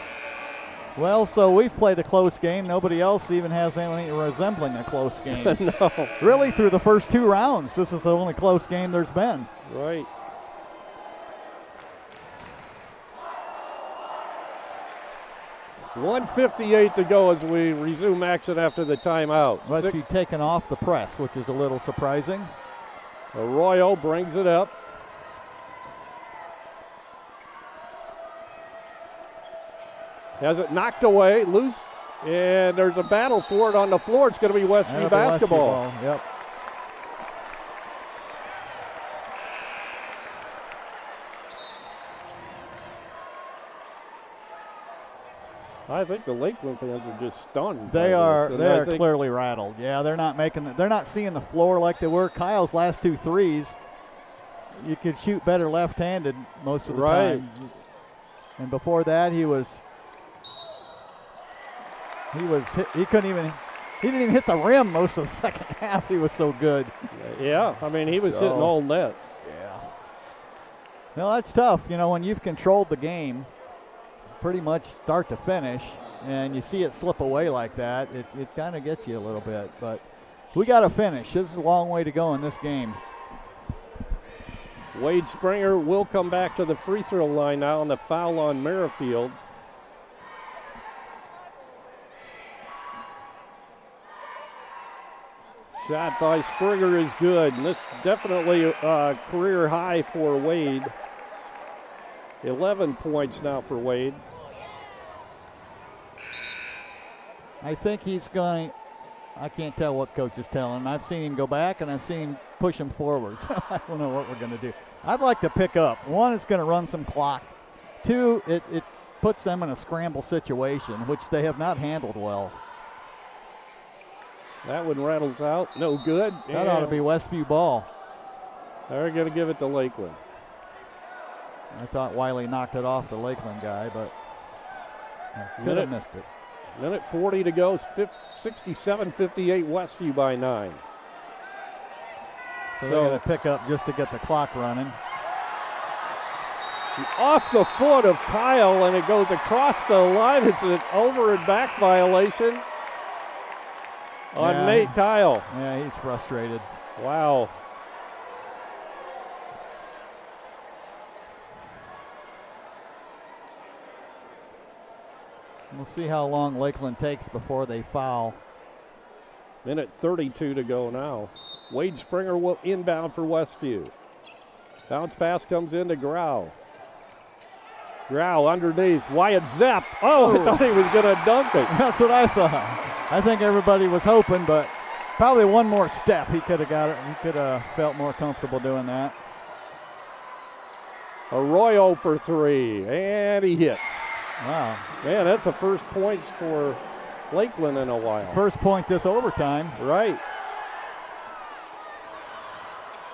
Well, so we've played a close game. Nobody else even has anything resembling a close game. No. Really, through the first 2 rounds, this is the only close game there's been. Right. .158 to go as we resume action after the timeout. Westview taken off the press, which is a little surprising. Arroyo brings it up. Has it knocked away, loose, and there's a battle for it on the floor. It's going to be Westview basketball. Yep. I think the Lakeland fans are just stunned. They are clearly rattled. Yeah, they're not seeing the floor like they were. Kyle's last 2 threes, you could shoot better left-handed most of the time. And before that, he didn't even hit the rim most of the second half. He was so good. Yeah, I mean, he was hitting all net. Yeah. Well, that's tough. You know, when you've controlled the game pretty much start to finish, and you see it slip away like that, it kind of gets you a little bit. But we got to finish. This is a long way to go in this game. Wade Springer will come back to the free throw line now on the foul on Merrifield. Shot by Springer is good, and this definitely a career high for Wade. 11 points now for Wade. I think he's going, I can't tell what coach is telling him. I've seen him go back, and I've seen him push him forward. So I don't know what we're going to do. I'd like to pick up. 1, it's going to run some clock. 2, it puts them in a scramble situation, which they have not handled well. That one rattles out. No good. That ought to be Westview ball. They're going to give it to Lakeland. I thought Wiley knocked it off the Lakeland guy, but could have missed it. Minute 40 to go. 67-58 Westview by 9. So they're going to pick up just to get the clock running. Off the foot of Kyle, and it goes across the line. It's an over and back violation on Nate Kyle. Yeah, he's frustrated. Wow. We'll see how long Lakeland takes before they foul. Minute 32 to go now. Wade Springer will inbound for Westview. Bounce pass comes into Grau. Grau underneath. Wyatt Zepp. Oh, I thought he was going to dunk it. That's what I thought. I think everybody was hoping, but probably one more step he could have got it. He could have felt more comfortable doing that. Arroyo for 3, and he hits. Wow. Man, that's the first points for Lakeland in a while. First point this overtime. Right.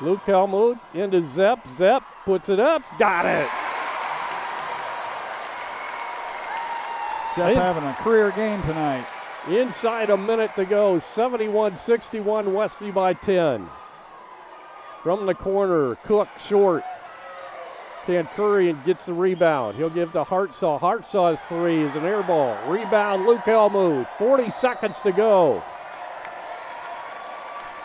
Luke Helmuth into Zepp. Zepp puts it up. Got it. Zepp having a career game tonight. Inside a minute to go. 71-61 Westview by 10. From the corner, Cook short. Cancurian gets the rebound. He'll give to Hartsaw. Hartsaw's 3 is an air ball. Rebound, Luke Helmuth. 40 seconds to go.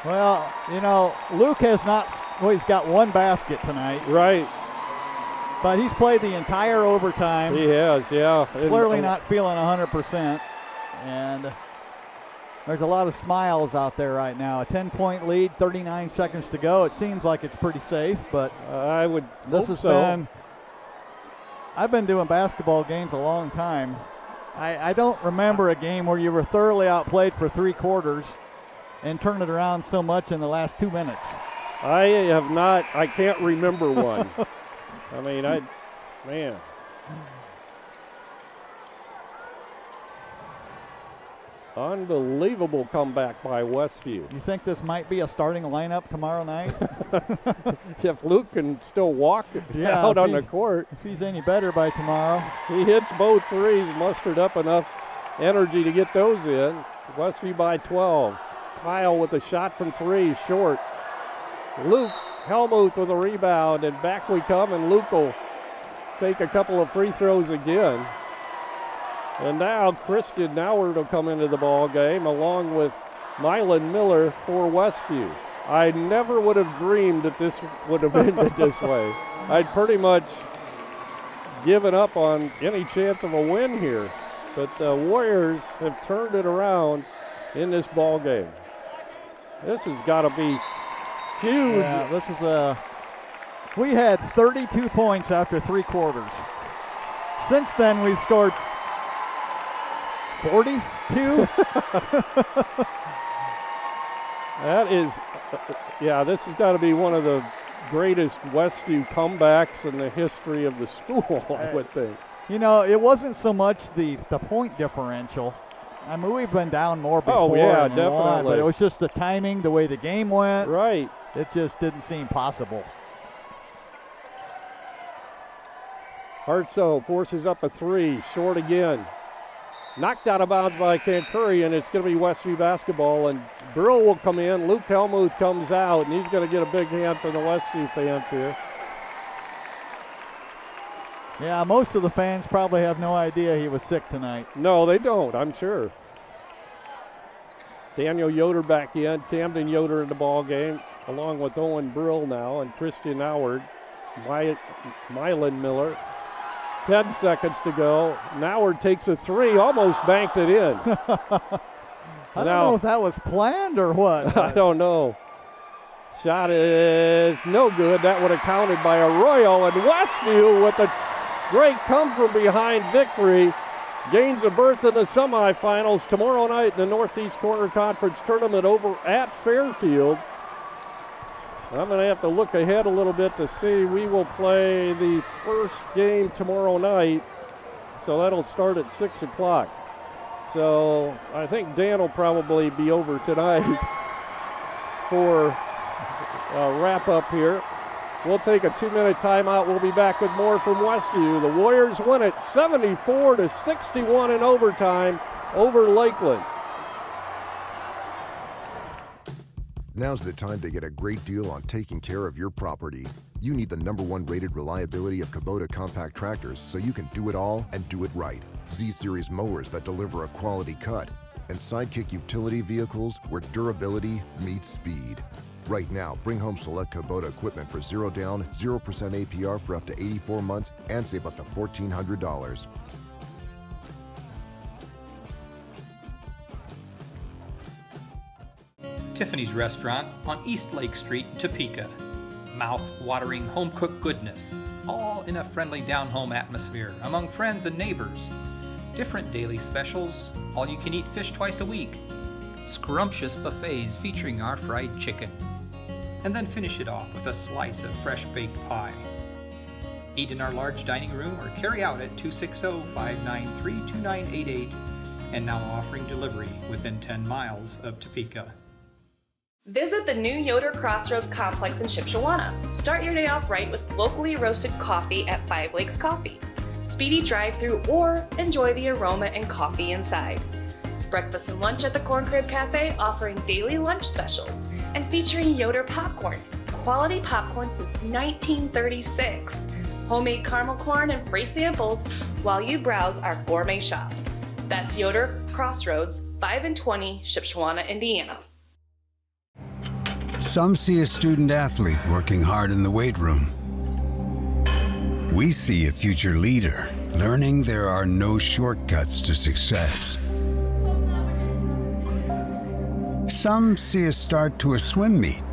Well, you know, Luke has not, he's got 1 basket tonight. Right. But he's played the entire overtime. He has, yeah. Clearly not feeling 100%. And there's a lot of smiles out there right now. A 10-point lead, 39 seconds to go. It seems like it's pretty safe, but I would this has been, I've been doing basketball games a long time. I don't remember a game where you were thoroughly outplayed for 3 quarters and turned it around so much in the last 2 minutes. I have not, I can't remember one. I mean, man. Unbelievable comeback by Westview. You think this might be a starting lineup tomorrow night? If Luke can still walk out on the court. If he's any better by tomorrow. He hits both threes, mustered up enough energy to get those in. Westview by 12. Kyle with a shot from 3, short. Luke Helmuth with a rebound, and back we come, and Luke will take a couple of free throws again. And now Christian Noward will come into the ball game along with Mylan Miller for Westview. I never would have dreamed that this would have ended this way. I'd pretty much given up on any chance of a win here. But the Warriors have turned it around in this ball game. This has got to be huge. Yeah, this is we had 32 points after 3 quarters. Since then, we've scored 42. That is, this has got to be one of the greatest Westview comebacks in the history of the school, I would think. You know, it wasn't so much the point differential. I mean, we've been down more before. Oh, yeah, definitely. But it was just the timing, the way the game went. Right. It just didn't seem possible. Hartso forces up a 3, short again. Knocked out of bounds by Cancuri, and it's going to be Westview basketball. And Burl will come in. Luke Helmuth comes out, and he's going to get a big hand from the Westview fans here. Yeah, most of the fans probably have no idea he was sick tonight. No, they don't, I'm sure. Daniel Yoder back in. Camden Yoder in the ball game, along with Owen Brill now, and Christian Howard. Mylan Miller. 10 seconds to go. Howard takes a 3, almost banked it in. I don't know if that was planned or what. I don't know. Shot is no good. That would have counted by Arroyo, and Westview with a great come from behind victory gains a berth in the semifinals tomorrow night in the Northeast Corner Conference Tournament over at Fairfield. I'm going to have to look ahead a little bit to see. We will play the first game tomorrow night, so that'll start at 6 o'clock. So I think Dan will probably be over tonight for a wrap-up here. We'll take a 2-minute timeout. We'll be back with more from Westview. The Warriors win it 74-61 in overtime over Lakeland. Now's the time to get a great deal on taking care of your property. You need the #1 rated reliability of Kubota compact tractors so you can do it all and do it right. Z-Series mowers that deliver a quality cut, and Sidekick utility vehicles where durability meets speed. Right now, bring home select Kubota equipment for 0 down, 0% APR for up to 84 months and save up to $1,400. Tiffany's Restaurant on East Lake Street, Topeka. Mouth-watering home-cooked goodness, all in a friendly down-home atmosphere among friends and neighbors. Different daily specials, all-you-can-eat fish twice a week. Scrumptious buffets featuring our fried chicken. And then finish it off with a slice of fresh-baked pie. Eat in our large dining room or carry out at 260-593-2988, and now offering delivery within 10 miles of Topeka. Visit the new Yoder Crossroads Complex in Shipshewana. Start your day off right with locally roasted coffee at 5 Lakes Coffee. Speedy drive-through or enjoy the aroma and coffee inside. Breakfast and lunch at the Corn Crib Cafe offering daily lunch specials and featuring Yoder popcorn. Quality popcorn since 1936. Homemade caramel corn and free samples while you browse our gourmet shops. That's Yoder Crossroads, 5 and 20, Shipshewana, Indiana. Some see a student athlete working hard in the weight room. We see a future leader learning there are no shortcuts to success. Some see a start to a swim meet.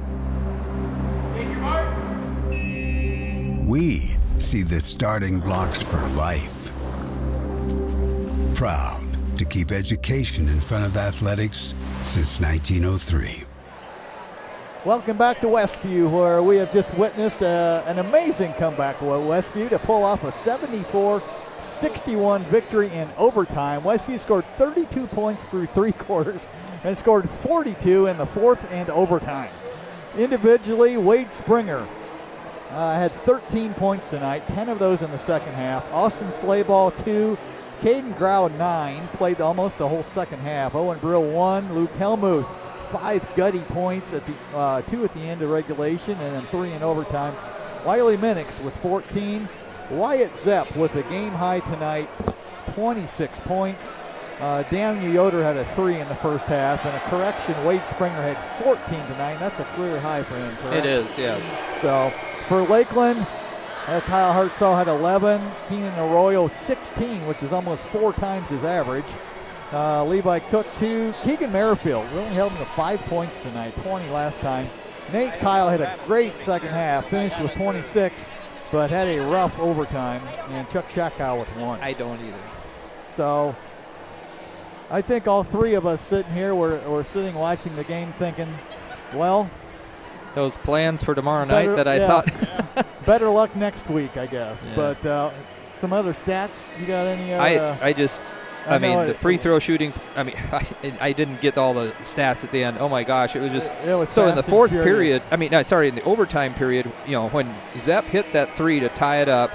We see the starting blocks for life. Proud to keep education in front of athletics since 1903. Welcome back to Westview, where we have just witnessed an amazing comeback with Westview to pull off a 61 victory in overtime. Westview scored 32 points through 3 quarters and scored 42 in the 4th and overtime. Individually, Wade Springer had 13 points tonight, 10 of those in the second half. Austin Slayball, 2. Caden Grau, 9, played almost the whole second half. Owen Brill, 1. Luke Helmuth, 5 gutty points, at the 2 at the end of regulation, and then 3 in overtime. Wiley Minix with 14. Wyatt Zepp with a game high tonight, 26 points. Daniel Yoder had a 3 in the first half, and a correction, Wade Springer had 14 tonight. That's a career high for him, correct? It is, yes. So for Lakeland, Kyle Hartzell had 11. Keenan Arroyo 16, which is almost 4 times his average. Levi Cook 2. Keegan Merrifield, we only held him to 5 points tonight, 20 last time. Nate Kyle had a great second half, finished with 26, but had a rough overtime. And Chuck Shakow with 1. I don't either. So I think all 3 of us sitting here, we're sitting watching the game thinking, well, those plans for tomorrow night that I thought. Better luck next week, I guess. Yeah. But some other stats, you got any? I mean, the free throw shooting, I mean, I didn't get all the stats at the end. Oh, my gosh. It was just. So in the 4th period, in the overtime period, when Zepp hit that 3 to tie it up,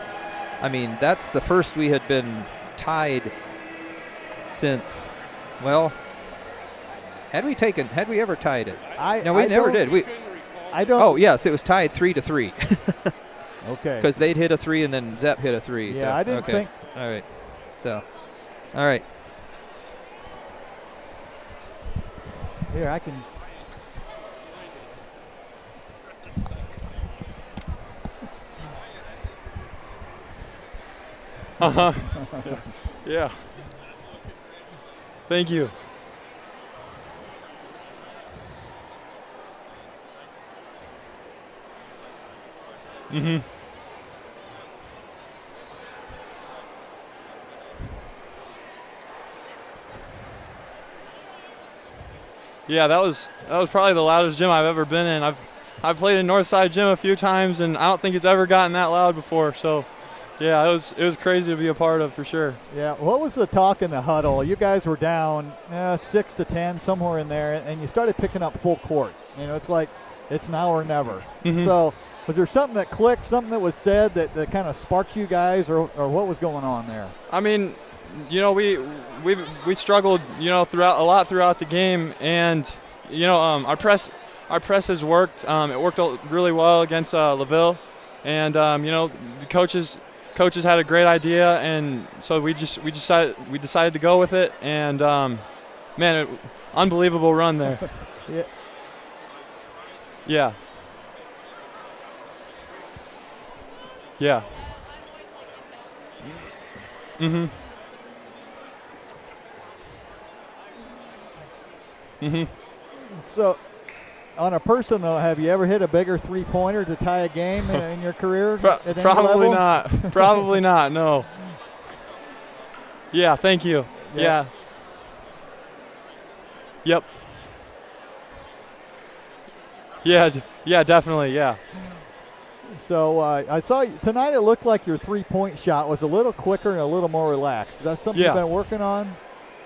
I mean, that's the first we had been tied since, well, had we ever tied it? No, we never did. I don't. Oh, yes, it was tied 3-3. Okay. Because they'd hit a 3 and then Zepp hit a 3. Yeah, so, I didn't think. All right. So, all right. Here, I can. Yeah. Thank you. Mm-hmm. Yeah, that was probably the loudest gym I've ever been in. I've played in Northside Gym a few times, and I don't think it's ever gotten that loud before. So, yeah, it was crazy to be a part of for sure. Yeah, what was the talk in the huddle? You guys were down 6-10, somewhere in there, and you started picking up full court. It's like it's now or never. Mm-hmm. So was there something that clicked, something that was said that kind of sparked you guys, or what was going on there? I mean, we struggled, throughout the game, and our press has worked. It worked really well against LaVille, and the coaches had a great idea, and so we decided to go with it, and unbelievable run there. Yeah. Yeah. Yeah. Mm-hmm. Mm-hmm. So, on a personal note, have you ever hit a bigger three-pointer to tie a game in your career? Probably not. Probably not, no. Yeah, thank you. Yeah. Yep. Yeah, definitely, yeah. So I saw tonight it looked like your three-point shot was a little quicker and a little more relaxed. Is that something you've been working on?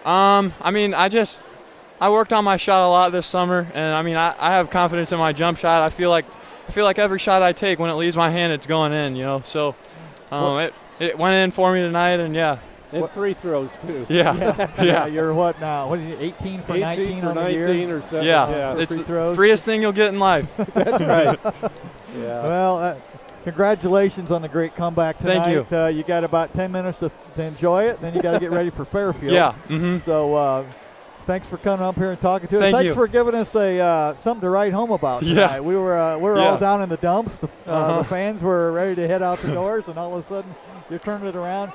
I mean, I worked on my shot a lot this summer, and I have confidence in my jump shot. I feel like every shot I take, when it leaves my hand, it's going in, So it went in for me tonight, and yeah. And free throws too. Yeah. You're what now? What is it, 18 for 19 on the year? 19 or 7. Yeah. It's the freest thing you'll get in life. That's right. Yeah. Well, congratulations on the great comeback tonight. Thank you. You got about 10 minutes to enjoy it, then you got to get ready for Fairfield. Yeah. Mm-hmm. So thanks for coming up here and talking to us. Thanks for giving us something to write home about tonight. Yeah. We were all down in the dumps. The fans were ready to head out the doors, and all of a sudden you turned it around.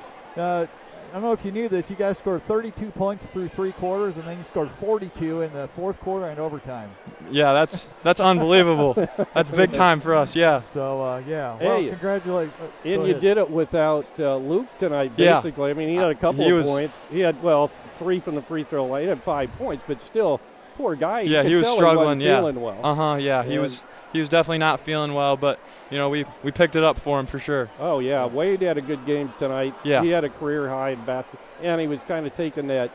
I don't know if you knew this. You guys scored 32 points through 3 quarters, and then you scored 42 in the 4th quarter and overtime. Yeah, that's unbelievable. That's big time for us. Yeah. So well, congratulations. And you did it without Luke tonight. Basically, I mean, he had a couple of points. He had 3 from the free throw line. He had 5 points, but still poor guy. Yeah, he was struggling. Yeah. Feeling well. Yeah, he was definitely not feeling well, but we picked it up for him for sure. Oh yeah, Wade had a good game tonight. Yeah. He had a career high in basket, and he was kind of taking that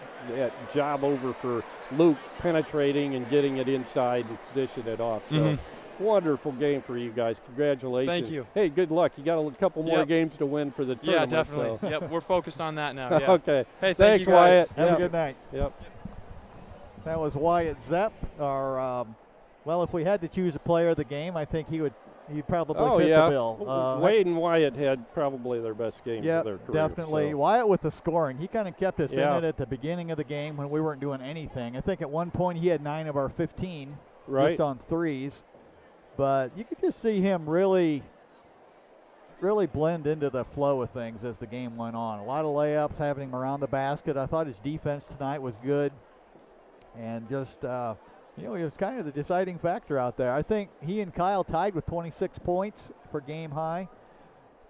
job over for Luke, penetrating and getting it inside and dishing it off. So wonderful game for you guys. Congratulations. Thank you. Hey, good luck. You got a couple more games to win for the tournament. Yeah, definitely. So. Yep, we're focused on that now. Yeah. Okay. Hey, thanks, you guys. Wyatt. Have a good night. Yep. That was Wyatt Zepp. Our if we had to choose a player of the game, I think he'd probably fit the bill. Wade and Wyatt had probably their best games of their career. Definitely. So. Wyatt with the scoring. He kind of kept us in it at the beginning of the game when we weren't doing anything. I think at one point he had 9 of our 15 just on threes. But you could just see him really blend into the flow of things as the game went on. A lot of layups, having him around the basket. I thought his defense tonight was good. And just, he was kind of the deciding factor out there. I think he and Kyle tied with 26 points for game high.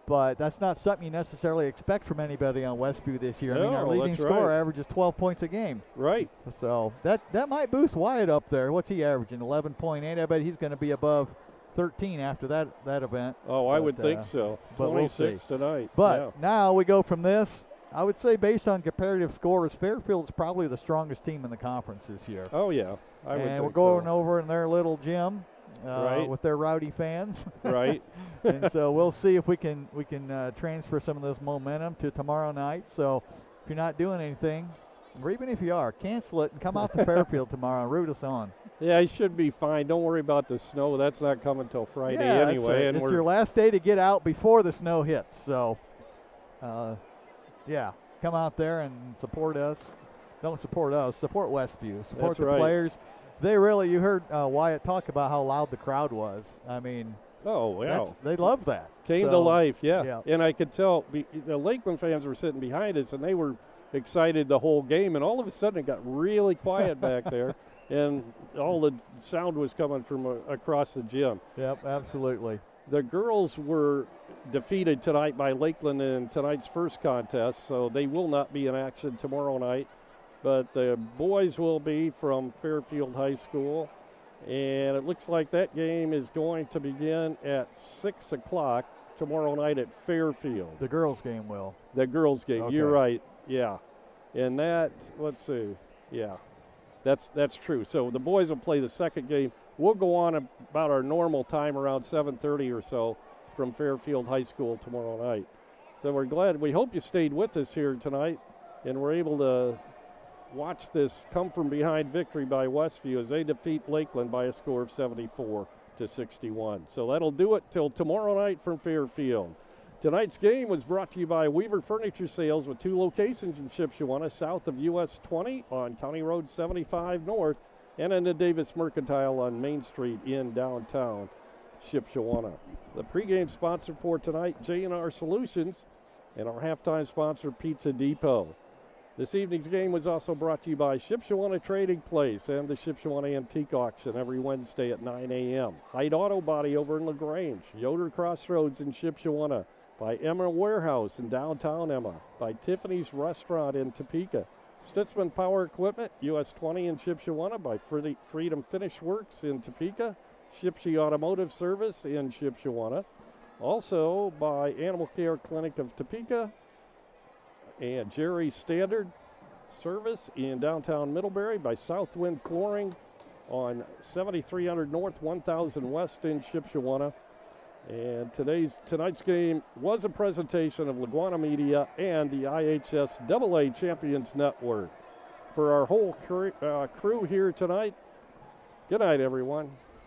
But that's not something you necessarily expect from anybody on Westview this year. I mean, our leading scorer averages 12 points a game. Right. So that might boost Wyatt up there. What's he averaging? 11.8. I bet he's going to be above 13 after that event. Oh, I would think so. 26 tonight. But now we go from this. I would say based on comparative scores, Fairfield's probably the strongest team in the conference this year. Oh, yeah. I would think we're going over in their little gym. With their rowdy fans. Right. And so we'll see if we can transfer some of this momentum to tomorrow night. So if you're not doing anything, or even if you are, cancel it and come out to Fairfield tomorrow and root us on. Yeah, he should be fine. Don't worry about the snow. That's not coming till Friday anyway. And it's your last day to get out before the snow hits. So, come out there and support us. Don't support us. Support Westview. Support the players. You heard Wyatt talk about how loud the crowd was. I mean, they love that. Came to life, yeah. And I could tell the Lakeland fans were sitting behind us, and they were excited the whole game. And all of a sudden, it got really quiet back there, and all the sound was coming from across the gym. Yep, absolutely. The girls were defeated tonight by Lakeland in tonight's first contest, so they will not be in action tomorrow night. But the boys will be from Fairfield High School. And it looks like that game is going to begin at 6 o'clock tomorrow night at Fairfield. The girls' game will. The girls' game. Okay. You're right. Yeah. And that, let's see. Yeah. That's true. So the boys will play the second game. We'll go on about our normal time around 7:30 or so from Fairfield High School tomorrow night. So we're glad. We hope you stayed with us here tonight and we're able to watch this come from behind victory by Westview as they defeat Lakeland by a score of 74-61. So that'll do it till tomorrow night from Fairfield. Tonight's game was brought to you by Weaver Furniture Sales with 2 locations in Shipshewana, south of US 20 on County Road 75 North and in the Davis Mercantile on Main Street in downtown Shipshewana. The pregame sponsor for tonight, J&R Solutions, and our halftime sponsor, Pizza Depot. This evening's game was also brought to you by Shipshewana Trading Place and the Shipshewana Antique Auction every Wednesday at 9 a.m. Hyde Auto Body over in LaGrange, Yoder Crossroads in Shipshewana, by Emma Warehouse in downtown Emma, by Tiffany's Restaurant in Topeka, Stutzman Power Equipment, US 20 in Shipshewana, by Freedom Finish Works in Topeka, Shipshe Automotive Service in Shipshewana, also by Animal Care Clinic of Topeka, and Jerry Standard Service in downtown Middlebury, by Southwind Flooring on 7300 North, 1000 West in Shipshewana. And tonight's game was a presentation of LaGwana Media and the IHS AA Champions Network. For our whole crew here tonight, good night, everyone.